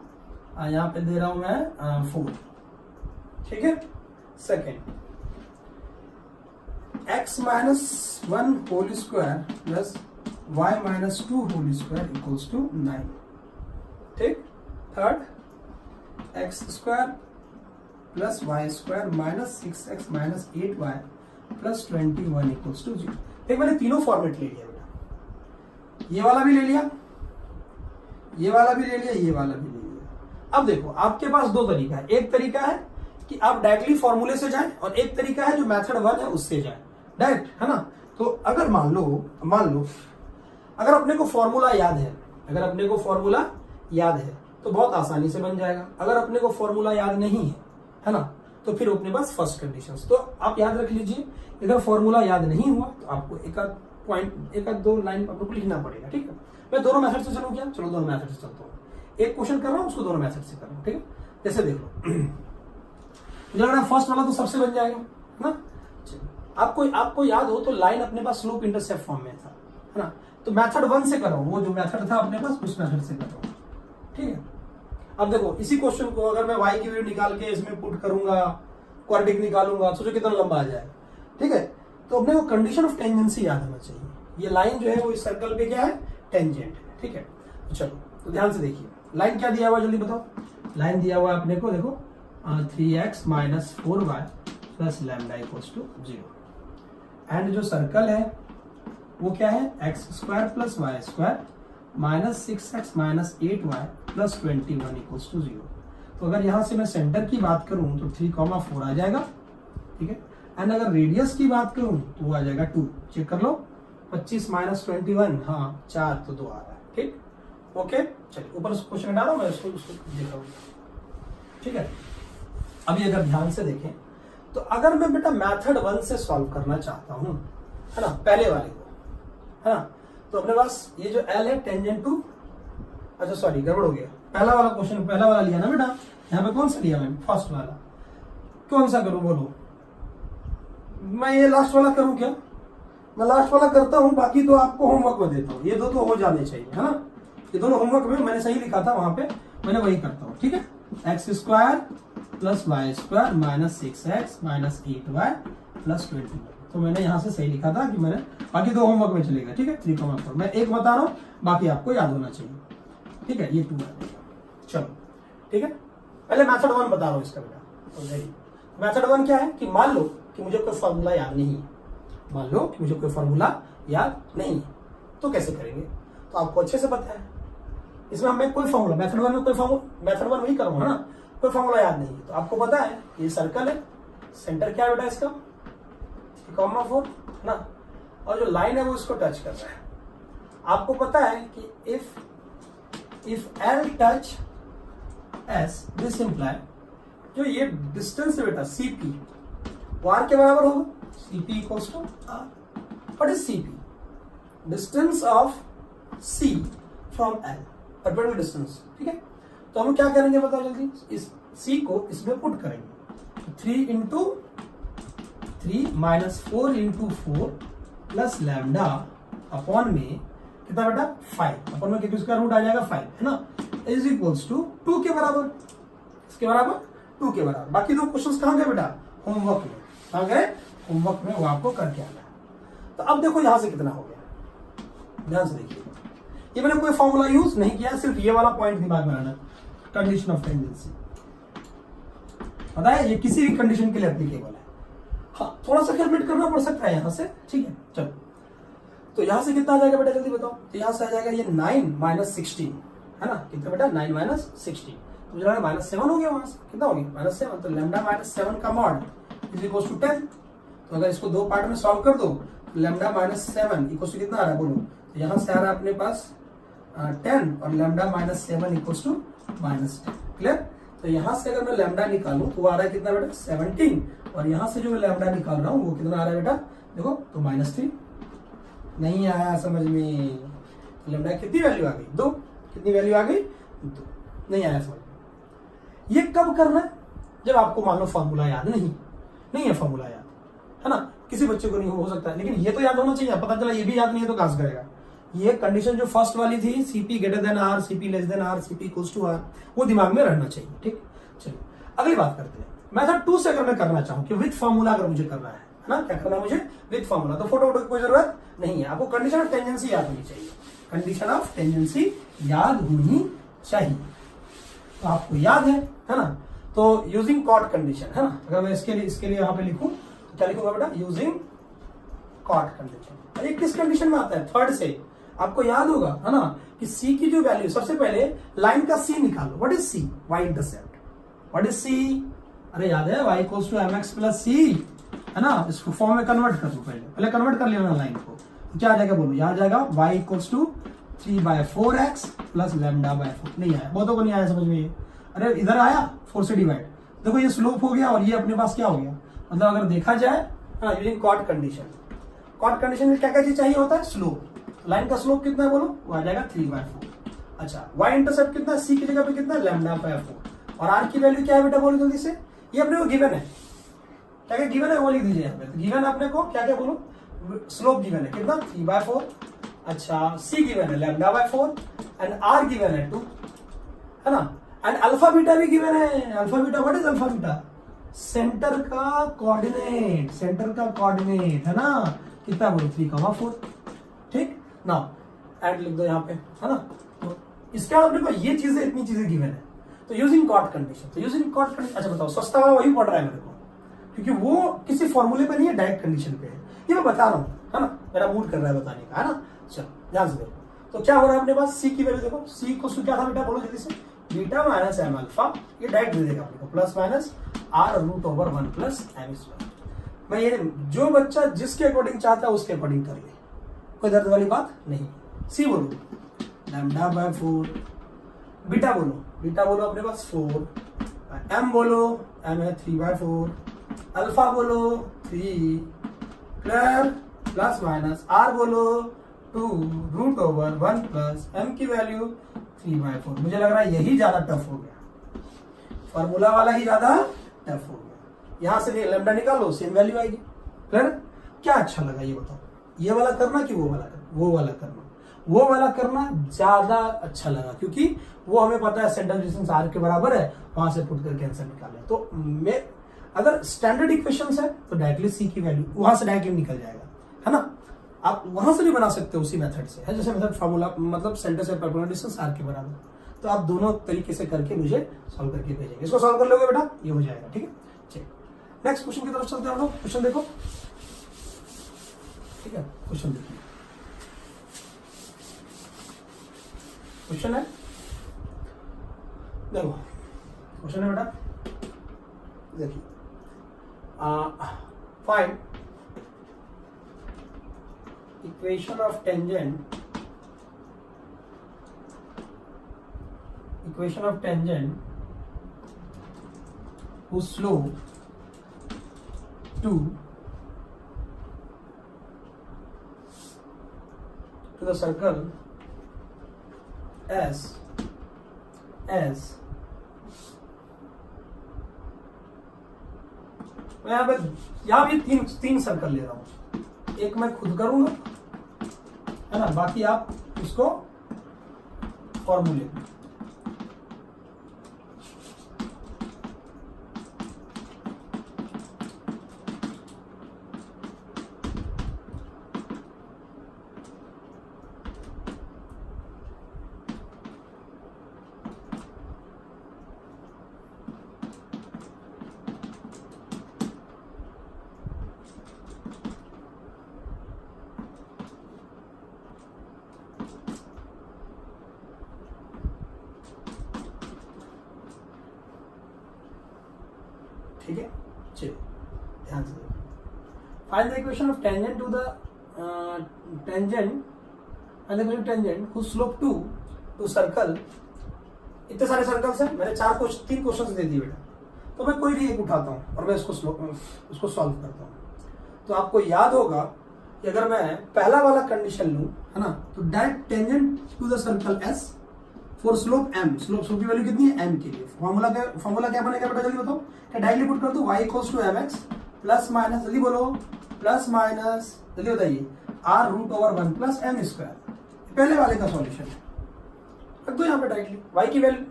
यहाँ पे दे रहा हूं मैं 4, ठीक है। Second, x minus 1 whole square plus y minus 2 whole square equals to 9, ठीक। Third, x square plus Y square minus 6x minus 8y plus 21 equals to 0। देख, मैंने तीनों फॉर्मेट ले लिया बेटा, ये वाला भी ले लिया, ये वाला भी ले लिया, ये वाला भी ले लिया। अब देखो, आपके पास दो तरीका है, एक तरीका है कि आप डायरेक्टली फॉर्मूले से जाएं, और एक तरीका है जो मेथड 1 है उससे जाएं डायरेक्ट, है ना। तो अगर मान लो अगर अपने को फॉर्मूला याद है, तो बहुत आसानी से बन जाएगा। अगर अपने को फॉर्मूला याद नहीं है ना, तो फिर अपने पास फर्स्ट कंडीशंस। तो आप याद रख लीजिए, अगर फॉर्मूला याद नहीं हुआ तो आपको एक आध पॉइंट, एक आध 2 लाइन आपको लिखना पड़ेगा, ठीक है। मैं दोनों मेथड से चलूं क्या, चलो दोनों मेथड से चलता हूँ। एक क्वेश्चन कर रहा हूँ, उसको दोनों मेथड से कर रहा हूँ, ठीक है। जैसे देख लो, मुझे लग रहा है फर्स्ट वाला तो सबसे बन जाएगा, है ना। आपको याद हो तो लाइन अपने पास स्लोप इंटरसेप्ट फॉर्म में था, है ना। तो मेथड 1 से कर रहा हूँ, वो जो मेथड था अपने पास उस मेथड से कर रहा हूँ, ठीक है। अब देखो, इसी क्वेश्चन को अगर मैं y की वैल्यू निकाल के इसमें पुट करूंगा, क्वाड्रेटिक निकालूंगा, सोचो कितना लंबा आ जाएगा, ठीक है। तो अपने को कंडीशन ऑफ टेंजेंसी याद होना चाहिए। ये लाइन जो है वो इस सर्कल पे क्या है, टेंजेंट है, ठीक है। तो चलो, तो ध्यान से देखिए, लाइन क्या दिया हुआ जल्दी बताओ। लाइन दिया हुआ है अपने को, देखो 3x minus 4y plus lambda equals to 0। And जो सर्कल है वो क्या है, x square plus Y square minus 6x minus 8y plus 21 equals to 0। तो अगर यहां से मैं सेंटर की बात करूं तो 3,4 आ जाएगा, ठीक है। एंड अगर रेडियस की बात करूं तो वो आ जाएगा 2। चेक कर लो, 25 माइनस 21, हाँ 4 तो 2 आ रहा है, ठीक, ओके। चलिए, ऊपर क्वेश्चन डालो, मैं उसको देखा, ठीक है। अभी अगर ध्यान से देखें तो अगर मैं बेटा मेथड 1 से सॉल्व करना चाहता हूं, है ना, पहले वाले को, है ना, तो अपने पास ये जो L है टेंजेंट टू, अच्छा सॉरी गड़बड़ हो गया, पहला वाला क्वेश्चन पहला वाला लिया ना बेटा, यहाँ पे कौन सा लिया मैंने, फर्स्ट वाला। कौन सा करूं बोलो, मैं ये लास्ट वाला करूं क्या, मैं लास्ट वाला करता हूं, बाकी तो आपको होमवर्क में देता हूं। ये दो तो हो जाने चाहिए, है ना, ये दोनों होमवर्क में मैंने सही लिखा था, वहां पे मैंने वही करता हूँ, ठीक है। X square plus Y square minus 6x minus 8y plus 21, तो मैंने यहाँ से सही लिखा था कि मैंने, बाकी दो होमवर्क में चलेगा, ठीक है। 3,4 मैं एक बता रहा हूँ, बाकी आपको याद होना चाहिए, ठीक है। ये 2 आ जाएगा, चलो ठीक है। पहले मेथड 1 बता रहा हूँ इसका बेटा, तो मेथड 1 क्या है कि मान लो कि मुझे कोई फॉर्मूला याद नहीं है, मान लो कि मुझे कोई फॉर्मूला याद नहीं है, तो कैसे करेंगे, तो आपको अच्छे से पता है। इसमें हमें कोई फॉर्मूला, मेथड 1 में कोई फॉर्मूला, मेथड 1 वही करूंगा ना, कोई फॉर्मूला याद नहीं है, तो आपको पता है ये सर्कल है, सेंटर क्या है बेटा इसका 3,4, है ना, और जो लाइन है वो इसको टच कर रहा है। आपको पता है कि if L touch S, this imply, जो ये डिस्टेंस है बेटा CP, वो R के बराबर होगा, CP equals to R। What is CP? Distance of C from L, perpendicular distance, ठीक है। तो हम क्या करेंगे बताओ जल्दी, इस C को इसमें पुट करेंगे, 3 into 3 minus 4 into 4 plus lambda upon में कितना बेटा 5, अपॉन में किसका रूट आ जाएगा 5, है ना। इज इक्वल्स टू 2 के बराबर, इसके बराबर 2 के बराबर। बाकी दो क्वेश्चंस कहाँ गए बेटा, होमवर्क में, कहाँ गए, होमवर्क में, वो आपको करके आना है। तो अब देखो यहां से कितना हो गया, ध्यान से देखिए, ये मैंने कोई फॉर्मूला यूज नहीं किया, सिर्फ ये वाला पॉइंट दिमाग में आना, कंडीशन ऑफ टेंजेंसी, पता है ये किसी भी कंडीशन के लिए एप्लीकेबल है। हाँ, थोड़ा सा कैलकुलेट करना पड़ सकता है यहां से, ठीक है। चलो, तो यहां से कितना आ जाएगा बेटा, जल्दी बताओ। तो यहां से आ जाएगा ये 9 माइनस 16, है ना, कितना बेटा, 9 माइनस 16, तो मुझे लगा -7 हो गया, वहां से कितना हो गया, -7। तो लैम्डा -7 का मॉड इज इक्वल टू 10। तो अगर इसको दो पार्ट में सॉल्व कर दो, लैम्डा -7 इक्वल टू कितना आ रहा है बोलो, तो यहां से आ रहा है अपने पास 10 और लैम्डा -7 इक्वल टू -10, क्लियर। तो यहां से अगर मैं लैम्डा निकालूं तो आ रहा है कितना बेटा, 17, और यहां से जो मैं लैम्डा निकाल रहा हूं वो कितना आ रहा है बेटा, देखो तो -3। नहीं आया समझ में, लैम्डा कितनी वैल्यू आ गई, 2, कितनी वैल्यू आ गई, 2, नहीं आया समझ में। ये कब करना है, जब आपको मान लो फॉर्मूला याद नहीं है फॉर्मूला याद, है ना, किसी बच्चे को नहीं हो सकता है, लेकिन ये तो याद होना चाहिए। पता चला ये भी याद नहीं है तो कहां से करेगा। ये कंडीशन जो फर्स्ट वाली थी, CP greater than R, CP less than R, CP equals to R, वो दिमाग में रहना चाहिए, ठीक। चलिए अगली बात करते हैं। मेथड 2 से अगर मैं करना चाहूं कि विद फॉर्मूला अगर मुझे करना है ना, क्या करना है मुझे, विद फॉर्मूला, तो फोटो की कोई जरूरत नहीं है, आपको कंडीशन ऑफ टेंजेंसी याद होनी चाहिए, कंडीशन ऑफ टेंजेंसी याद होनी चाहिए। तो आपको याद है ना, तो यूजिंग कॉट कंडीशन, है ना, अगर मैं इसके लिए यहां पे लिखूं तो क्या लिखूंगा बेटा, यूजिंग कॉट कंडीशन। ये किस कंडीशन में आता है, थर्ड से, आपको याद होगा, है ना, कि C की जो वैल्यू, सबसे पहले लाइन का C निकालो, what is C, y intercept, what is C, अरे याद है y equals to mx plus c, है ना, इसको फॉर्म में कन्वर्ट कर दो, पहले कन्वर्ट कर लेना लाइन को, तो क्या आ जाएगा बोलो, यहां आ जाएगा y equals to 3/4x plus λ/4। नहीं आया, बहुतों को नहीं आया समझ में, अरे इधर आया 4 से डिवाइड, देखो ये स्लोप हो गया और ये अपने पास क्या हो गया, मतलब अगर देखा जाए using cot condition, cot condition में क्या क्या चीज चाहिए होता है, स्लोप, लाइन का स्लोप कितना है बोलो, वो आ जाएगा 3/4। अच्छा, y इंटरसेप्ट कितना है, C की जगह पे कितना है, λ/4, और r की वैल्यू क्या है बेटा बोलो जल्दी से, ये अपने को गिवन है, क्या क्या गिवन है वो लिख दीजिए यहाँ पे। तो गिवन अपने को क्या क्या बोलो, स्लोप गिवन है कितना, 3/4, अच्छा C गिवन है λ/4 एंड r गिवन है 2, है ना, एंड अल्फा बीटा भी गिवन है। Alpha beta, what is alpha beta, centre का कोऑर्डिनेट, सेंटर का कोऑर्डिनेट, है ना, कितना बोलो, 3,4, ठीक ना, एंड लिख दो यहाँ पे, है ना। तो इसके बाद अपने को ये चीजें, इतनी चीजें गिवन है, तो यूजिंग कॉट कंडीशन, तो यूजिंग कॉट कंडीशन, अच्छा बताओ, सस्ता वाला वही पढ़ रहा है मेरे को, क्योंकि वो किसी फॉर्मूले पे नहीं है, डायरेक्ट कंडीशन पे है, ये मैं बता रहा हूँ, है ना, मेरा मूड कर रहा है बताने का, है ना। चलो ध्यान से देखो, तो क्या हो रहा है अपने पास, C की वैल्यू देखो, C को क्या था बेटा बोलो जल्दी से, बीटा माइनस m अल्फा, ये डायरेक्ट दे देगा अपने को, plus minus r√1 plus m²। मैं ये, जो बच्चा जिसके अकॉर्डिंग चाहता है उसके अकॉर्डिंग कर ले, कोई दर्द वाली बात नहीं। C बोलो λ/4, बीटा बोलो अपने पास 4, m बोलो, m है 3/4, अल्फा बोलो 3 प्लस माइनस r बोलो 2√1 प्लस m की वैल्यू 3/4। मुझे लग रहा है यही ज्यादा टफ हो गया, फॉर्मूला वाला ही ज्यादा टफ हो गया। यहां से लैम्डा निकालो, सेम वैल्यू आएगी, क्लियर। क्या अच्छा लगा ये बताओ, ये वाला करना कि वो वाला करना, वो वाला करना ज्यादा अच्छा लगा, क्योंकि वो हमें पता है सेंट्रल डिस्टेंस r के बराबर है, वहां से पुट करके आंसर निकाले। तो मैं अगर स्टैंडर्ड इक्वेशंस है तो डायरेक्टली C की वैल्यू वहां से डायरेक्टली निकल जाएगा, है ना। आप वहां से भी बना सकते हो उसी मेथड से, है जैसे मेथड फार्मूला, मतलब सेंटर से परपेंडिकुलर डिस्टेंस r के बराबर, तो आप दोनों तरीके से करके मुझे सॉल्व करके भेजेंगे। इसको सॉल्व कर लोगे बेटा, ये हो जाएगा, ठीक है। चलिए नेक्स्ट क्वेश्चन की तरफ चलते हैं हम लोग। क्वेश्चन देखो, ठीक है, क्वेश्चन देखिए, क्वेश्चन है, देखो क्वेश्चन है बेटा, देखिए, find equation of tangent whose slope to the circle as मैं यहाँ भी तीन सर्कल ले रहा हूं, एक मैं खुद करूंगा, है ना, बाकी आप इसको फॉर्मूले ठीक है, चलिए ध्यान से देखो। Find the equation of tangent to the tangent whose slope to circle. इतने सारे सर्कल्स हैं, मैंने 3 क्वेश्चंस दे दिए बेटा, तो मैं कोई भी एक उठाता हूँ और मैं उसको सॉल्व करता हूँ। तो आपको याद होगा कि अगर मैं पहला वाला कंडीशन लूँ, है ना, तो direct tangent to the circle S for slope m, slope की वैल्यू कितनी है एम के लिए, फॉर्मूला क्या बनेगा बेटा जल्दी बताओ, क्या डायरेक्टली पुट कर दो, y equals to M x plus minus, जल्दी बोलो, प्लस माइनस, जल्दी बताइए, r root over 1 plus M square. पहले वाले का सॉल्यूशन है, रख दो यहाँ पे डायरेक्टली, y की वैल्यू,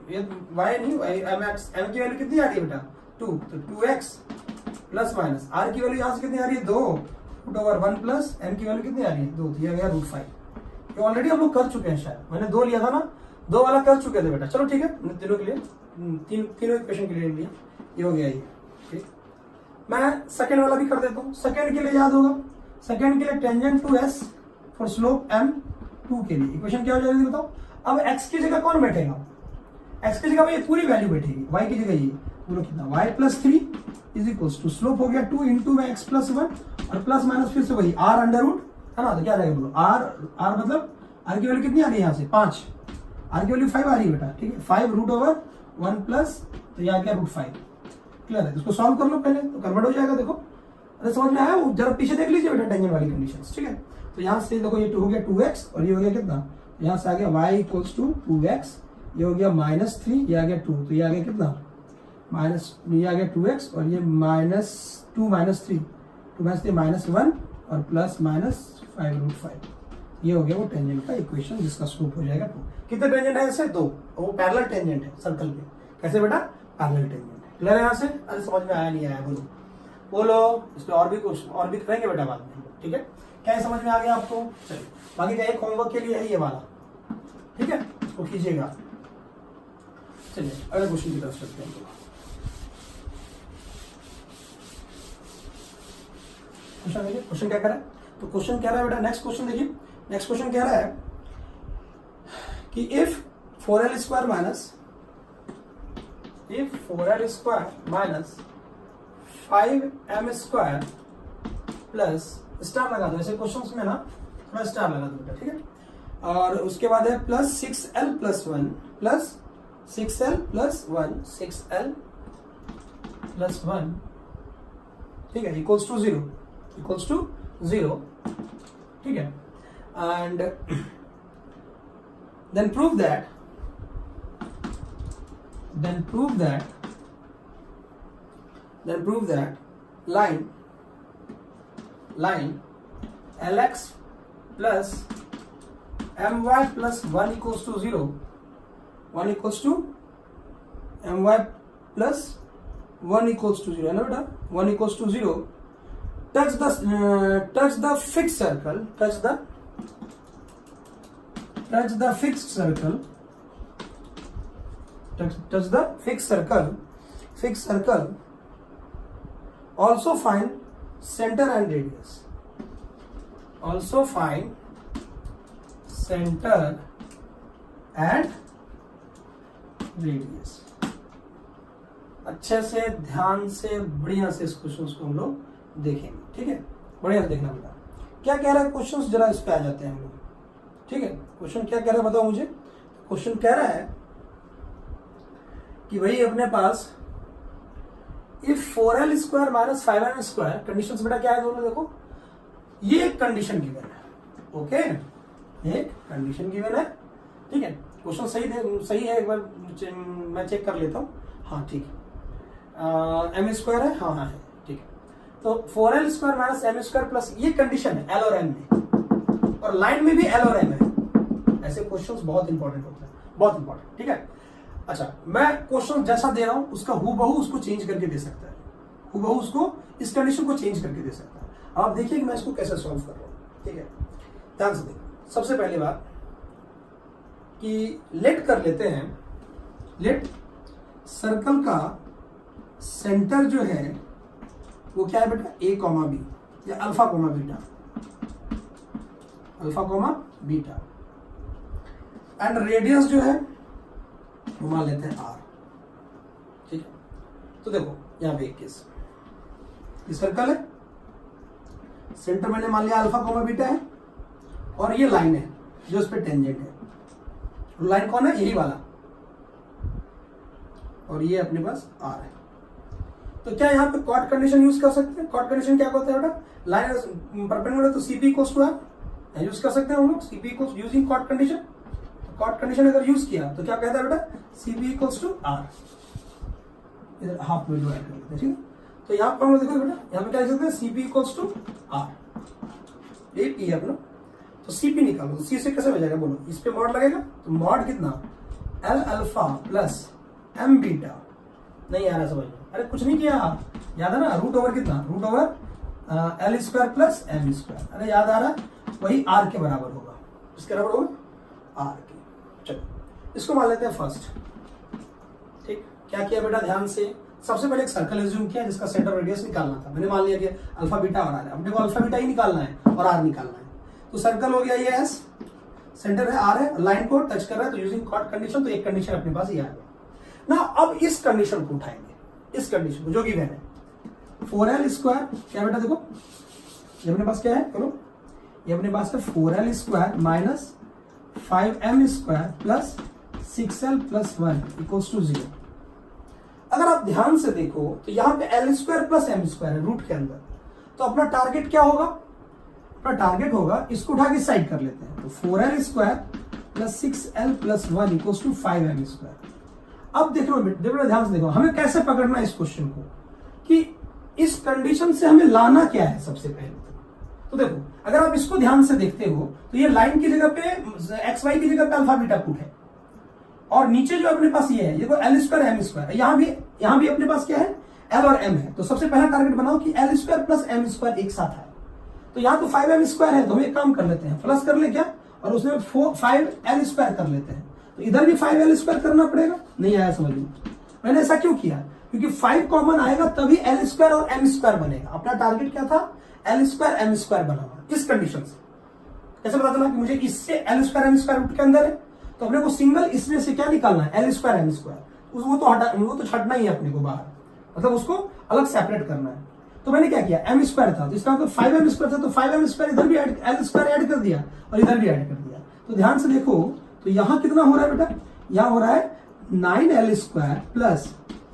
y नहीं, m की वैल्यू कितनी आ रही है बेटा 2, तो 2x प्लस माइनस r की वैल्यू यहाँ से कितनी आ रही है 2 रूट ओवर 1 प्लस m की वैल्यू कितनी आ रही है 2, दिया गया रूट 5। ये ऑलरेडी हम लोग कर चुके हैं, शायद मैंने 2 लिया था ना, 2 वाला कर चुके थे बेटा। चलो ठीक है, तीनों के लिए तीनों इक्वेशन के लिए लिया, ये हो गया ये, ठीक। मैं सेकेंड वाला भी कर देता हूँ। सेकेंड के लिए याद होगा, सेकेंड के लिए tangent to S for slope m 2 के लिए इक्वेशन क्या हो जाएगी बताओ। अब x की जगह कौन बैठेगा, x की जगह ये पूरी वैल्यू बैठेगी, y की जगह ये बोलो कितना, y plus 3 is equals to slope हो गया 2 इंटू में x प्लस 1 और प्लस माइनस फिर से वही r अंडर रूट, है ना, तो क्या रहेगा बोलो r मतलब r की वैल्यू कितनी आ रही है यहाँ से 5, r की वैल्यू 5 आ रही है बेटा, ठीक है, 5 रूट ओवर 1 प्लस, तो यहाँ क्या रूट 5, क्लियर है। इसको सॉल्व कर लो पहले, तो कन्वर्ट हो जाएगा। देखो अरे समझ में आया, वो जरा पीछे देख लीजिए बेटा टेंजेंट वाली कंडीशंस, ठीक है। तो यहाँ से देखो ये हो गया 2x और ये हो गया कितना, यहाँ से आ गया y इक्वल्स टू 2x, ये हो गया -3, ये आ गया 2, तो ये आ गया कितना ये आ गया 2x और ये -2 -3 -1 और प्लस -5 रूट 5, ये हो गया वो टेंजेंट का इक्वेशन जिसका स्लोप हो जाएगा 2। कितने टेंजेंट है ऐसे 2, वो पैरेलल टेंजेंट है सर्कल के, कैसे बेटा पैरेलल टेंजेंट, क्लियर है यहाँ से। अरे समझ में आया नहीं आया बोलो बोलो, इस पर और भी क्वेश्चन और भी करेंगे बेटा बाद में, ठीक है। क्या समझ में आ गया आपको, चलिए बाकी का एक होमवर्क के लिए है ये वाला, ठीक है, तो कीजिएगा। चलिए अगले क्वेश्चन की तरफ चलते हैं। क्वेश्चन क्या कह रहा है, तो क्वेश्चन कह रहा है बेटा, नेक्स्ट क्वेश्चन देखिए, नेक्स्ट क्वेश्चन कह रहा है कि if 4l square minus 5m square plus, star लगा दो ऐसे क्वेश्चंस में ना, थोड़ा स्टार लगा दो बेटा, ठीक है। और उसके बाद है plus 6l plus 1 plus 6l plus 1 6l plus 1, ठीक है, इक्वल्स टू 0, ठीक है। And then prove that line lx plus my plus 1 equals to 0, 1 equals to my plus 1 equals to 0 है ना बेटा, 1 equals to 0 touch the fixed circle, fixed circle, also find center and radius, अच्छे से ध्यान से बढ़िया से इस क्वेश्चन को हम लोग देखेंगे, ठीक है, बढ़िया से देखना बेटा। क्या कह रहा है क्वेश्चन, जरा इस पे आ जाते हैं हम लोग, ठीक है। क्वेश्चन क्या कह रहा है बताओ मुझे। क्वेश्चन कह रहा है कि भाई अपने पास if 4l square minus 5m square, condition बेटा क्या है दोनों देखो, ये एक कंडीशन गिवन है, ओके, एक कंडीशन गिवन है, ठीक है। क्वेश्चन सही है, एक बार मैं चेक कर लेता हूँ, हाँ ठीक है, m स्क्वायर है, हाँ है, ठीक है। तो 4l square minus m square plus, ये कंडीशन है l और m में, और लाइन में भी l और m है। ऐसे क्वेश्चंस बहुत इंपॉर्टेंट होते हैं, बहुत इंपॉर्टेंट, ठीक है। अच्छा, मैं क्वेश्चन जैसा दे रहा हूं उसका हूबहू उसको चेंज करके दे सकता है, हूबहू उसको इस कंडीशन को चेंज करके दे सकता है। आप देखिए कि मैं इसको कैसे सॉल्व कर रहा हूं, ठीक है, ध्यान से देखो। सबसे पहली बात कि लेट कर लेते हैं, लेट सर्कल का सेंटर जो है वो क्या है बेटा, a कॉमा बी या alpha comma beta, and radius जो है वो मान लेते हैं r, ठीक है। तो देखो यहाँ पे 21 ये सर्कल है, सेंटर मैंने मान लिया अल्फा कोमा बीटा है, और ये लाइन है जो इस पे टेंजेंट है। लाइन कौन है? यही वाला, और ये अपने पास आर है। तो क्या यहाँ पे कॉट कंडीशन यूज कर सकते हैं? कॉट कंडीशन क्या होता है बेटा? लाइन परपेंडिकुलर तो CP equals to R use कर सकते हैं हम लोग, CP equals using cot condition. Cot condition अगर यूज किया तो क्या कहता है बेटा? सीपी इक्वल्स टू आर, इधर हाफ में डिवाइड कर देते हैं, ठीक है। तो यहाँ पर हम लोग देखो बेटा, यहाँ पे क्या लिख सकते हैं? सीपी इक्वल्स टू आर, ये पी है अपना। तो सीपी निकालो, तो सी से कैसे बचेगा बोलो? इस पे मॉड लगेगा, तो मॉड कितना? L alpha plus M beta. नहीं आ रहा समझ में? अरे कुछ नहीं किया, याद है ना? रूट ओवर कितना? Root over L square plus M square. अरे याद आ रहा है? वही आर के बराबर होगा, इसके बराबर होगा आर के। चलो इसको मान लेते हैं फर्स्ट, ठीक। क्या किया बेटा? ध्यान से सबसे पहले एक सर्कल एज्यूम किया जिसका सेंटर रेडियस निकालना था। मैंने मान लिया कि अल्फा बीटा और आर है, अपने को अल्फा बीटा ही निकालना है और आर निकालना है। तो सर्कल हो गया ये एस, सेंटर है आर है, लाइन को टच कर रहा है, तो यूजिंग कॉट कंडीशन तो एक कंडीशन अपने पास ये आ गया ना। अब इस कंडीशन को उठाएंगे, इस कंडीशन को जो गिवन है 4l स्क्वायर, क्या बेटा देखो ये अपने पास क्या है? चलो ये अपने पास है 4l square minus 5m square plus 6l plus 1 equals to 0। अगर आप ध्यान से देखो तो यहाँ पे L square plus M square है रूट के अंदर, तो अपना टारगेट क्या होगा? अपना टारगेट होगा, इसको उठा के साइड कर लेते हैं, तो 4l square plus 6l plus 1 equals to 5m square. अब देखो ध्यान से देखो, हमें कैसे पकड़ना है इस क्वेश्चन को कि इस कंडीशन से हमें लाना क्या है सबसे पहले। तो देखो अगर आप इसको ध्यान से देखते हो तो ये लाइन की जगह पे एक्स वाई की जगह पे अल्फा बीटा पुट है, और नीचे जो अपने पास ये है, ये तो एल स्क्वायर एम स्क्वायर, यहाँ भी अपने पास क्या है? एल और एम है। तो सबसे पहला टारगेट बनाओ कि L square plus M square एक साथ है। तो यहाँ तो 5m स्क्वायर है, तो हम एक काम कर लेते हैं, प्लस कर ले क्या, और उसमें 5l स्क्वायर कर लेते हैं। तो इधर भी 5l स्क्वायर करना पड़ेगा। नहीं आया समझ में? मैंने ऐसा क्यों किया? क्योंकि 5 कॉमन आएगा तभी एल स्क्वायर और एम स्क्वायर बनेगा। अपना टारगेट क्या था? एल स्क्वायर एम स्क्वायर बनाना। इस कंडीशन से कैसे पता चला कि मुझे इससे L square M square root के अंदर है, तो अपने को सिंगल इसमें से क्या निकालना है? L square M square. वो तो छटना ही है अपने को बाहर, मतलब उसको अलग सेपरेट करना है। तो मैंने क्या किया? एम स्क्वायर था तो इसका मतलब 5m स्क्वायर था, तो 5m स्क्वायर इधर भी एल स्क्वायर ऐड कर दिया और इधर भी ऐड कर दिया। तो ध्यान से देखो तो यहाँ कितना हो रहा है बेटा? यहाँ हो रहा है 9l square plus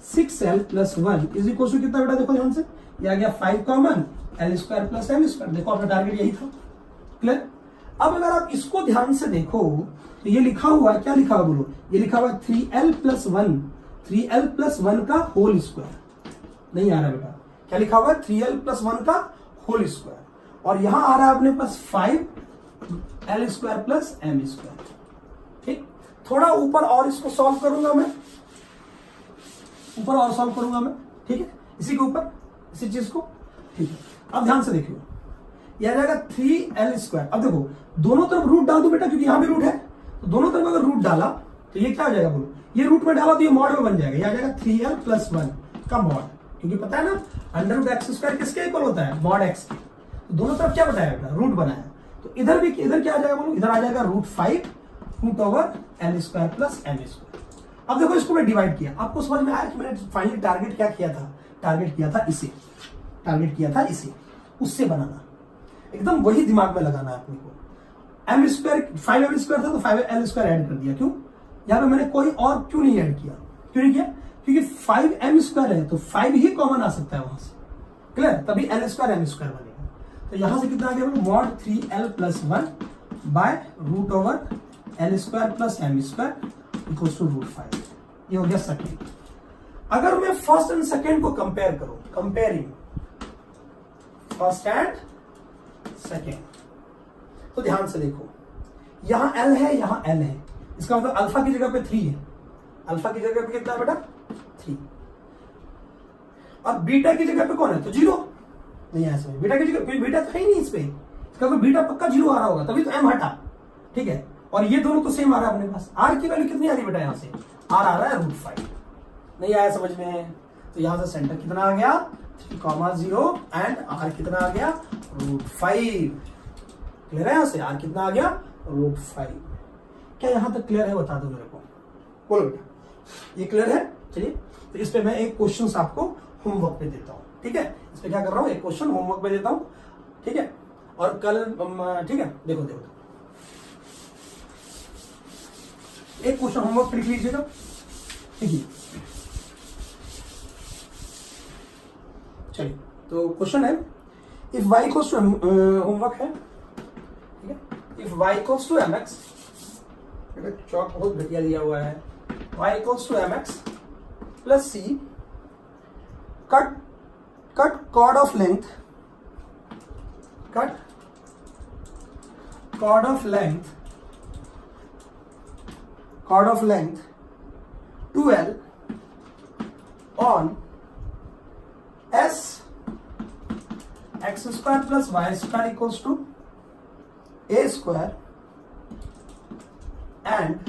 6l plus 1 is equal to कितना बेटा? देखो ध्यान से, ये आ गया 5 common, L square plus M square. देखो अपना टारगेट यही था। क्लियर? अब अगर आप इसको ध्यान से देखो तो ये लिखा हुआ है, क्या लिखा हुआ बोलो? ये लिखा हुआ 3l प्लस 1 का होल स्क्वायर। नहीं आ रहा बेटा? क्या लिखा हुआ है? 3l प्लस 1 का होल स्क्वायर, और यहां आ रहा है अपने पास 5l square plus M square. ठीक, थोड़ा ऊपर और इसको सॉल्व करूंगा मैं, ऊपर और सॉल्व करूंगा मैं, ठीक है, इसी के ऊपर, इसी चीज को। ठीक है, अब ध्यान से देखियो, यह जाएगा 3l स्क्वायर। अब देखो दोनों तरफ रूट डाल दो बेटा, क्योंकि यहां भी रूट है, तो दोनों तरफ अगर रूट डाला तो ये क्या हो जाएगा बोलो? ये रूट में डाला तो ये मॉड में बन जाएगा, यह आ जाएगा 3l प्लस 1 का मॉड, क्योंकि पता है ना अंडर रूट एक्स स्क्वायर किसके इक्वल होता है? मॉड एक्स के। तो दोनों तरफ क्या बताया बेटा? रूट बनाया। तो इधर भी, इधर क्या आ जाएगा बोलो? इधर आ जाएगा √5 root over L square plus M square. अब देखो इसको मैं डिवाइड किया, आपको समझ में आया कि मैंने फाइनली टारगेट क्या किया था? टारगेट किया था इसे, टारगेट किया था इसे, उससे बनाना, एकदम वही दिमाग में लगाना है अपने को। एम स्क्वायर 5m स्क्वायर था तो 5l स्क्वायर ऐड कर दिया। क्यों? यहां पे मैंने कोई और क्यों नहीं ऐड किया? क्यों नहीं किया? क्योंकि 5m स्क्वायर है तो 5 ही कॉमन आ सकता है वहां से। क्लियर? तभी एल स्क्वायर एम स्क्वायर बनेगा। तो यहां से कितना आ गया? Mod 3l plus 1 by root over L square plus M square equals to √5। ये हो गया सेकेंड। अगर मैं फर्स्ट एंड सेकेंड को कंपेयर करूं, कंपेयरिंग फर्स्ट एंड सेकेंड, तो ध्यान से देखो, यहां L है, यहां L है, इसका मतलब अल्फा की जगह पे 3 है। अल्फा की जगह पे कितना है बेटा? 3। और बीटा की जगह पे कौन है? तो 0 नहीं है इसमें। बीटा की जगह कोई बीटा तो है ही नहीं इस पे, इसका कोई बीटा पक्का 0 आ रहा होगा, तभी तो m हटा। ठीक है, और ये दोनों तो सेम आ रहा है अपने पास। r की वैल्यू कितनी आ रही बेटा? यहां से r आ रहा है √5। नहीं आया समझ में? तो यहां से सेंटर कितना आ गया? 3,0 एंड r कितना आ गया? √5। क्लियर है? यहां से r कितना आ गया? √5। क्या यहां तक क्लियर है? बता दो मेरे को, बोलो बेटा। ये क्लियर है? चलिए, तो इस पे मैं एक क्वेश्चन आपको होमवर्क पे देता हूँ, ठीक है। इस पे क्या कर रहा हूँ, एक क्वेश्चन होमवर्क पे देता हूँ, ठीक है। और कल ठीक है, देखो देखो एक क्वेश्चन होमवर्क पे लिख लीजिएगा, ठीक है। चलिए, तो क्वेश्चन है if y equals to homework है, ठीक है। If y equals to mx, chalk बहुत घटिया दिया हुआ है, y equals to mx plus c, cut chord of length, cut chord of length 2l on s x square plus y square equals to a square and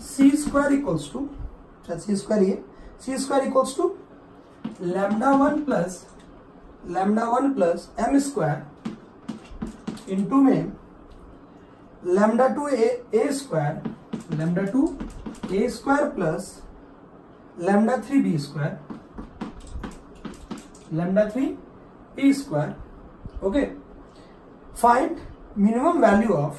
c square equals to, c square equals to lambda 1 plus m square into में lambda 2 a square plus lambda 3 b square, okay. Find minimum value of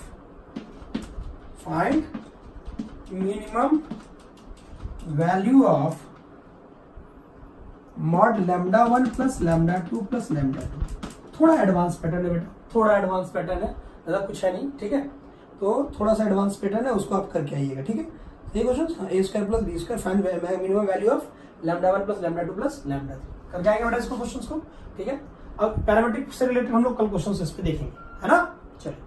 mod lambda 1 plus lambda 2 plus lambda 2। थोड़ा एडवांस पैटर्न है बेटा, थोड़ा एडवांस पैटर्न है, ज़्यादा कुछ है नहीं, ठीक है। तो थोड़ा सा एडवांस पैटर्न है, उसको आप करके आइएगा, ठीक है। ये question a square plus b square find minimum value of lambda 1 plus lambda 2 plus lambda 3 करके आएंगे बेटा इसको क्वेश्चन को, ठीक है। अब पैरामीट्रिक से रिलेटेड हम लोग कल क्वेश्चन इस पे देखेंगे, है ना। चलिए।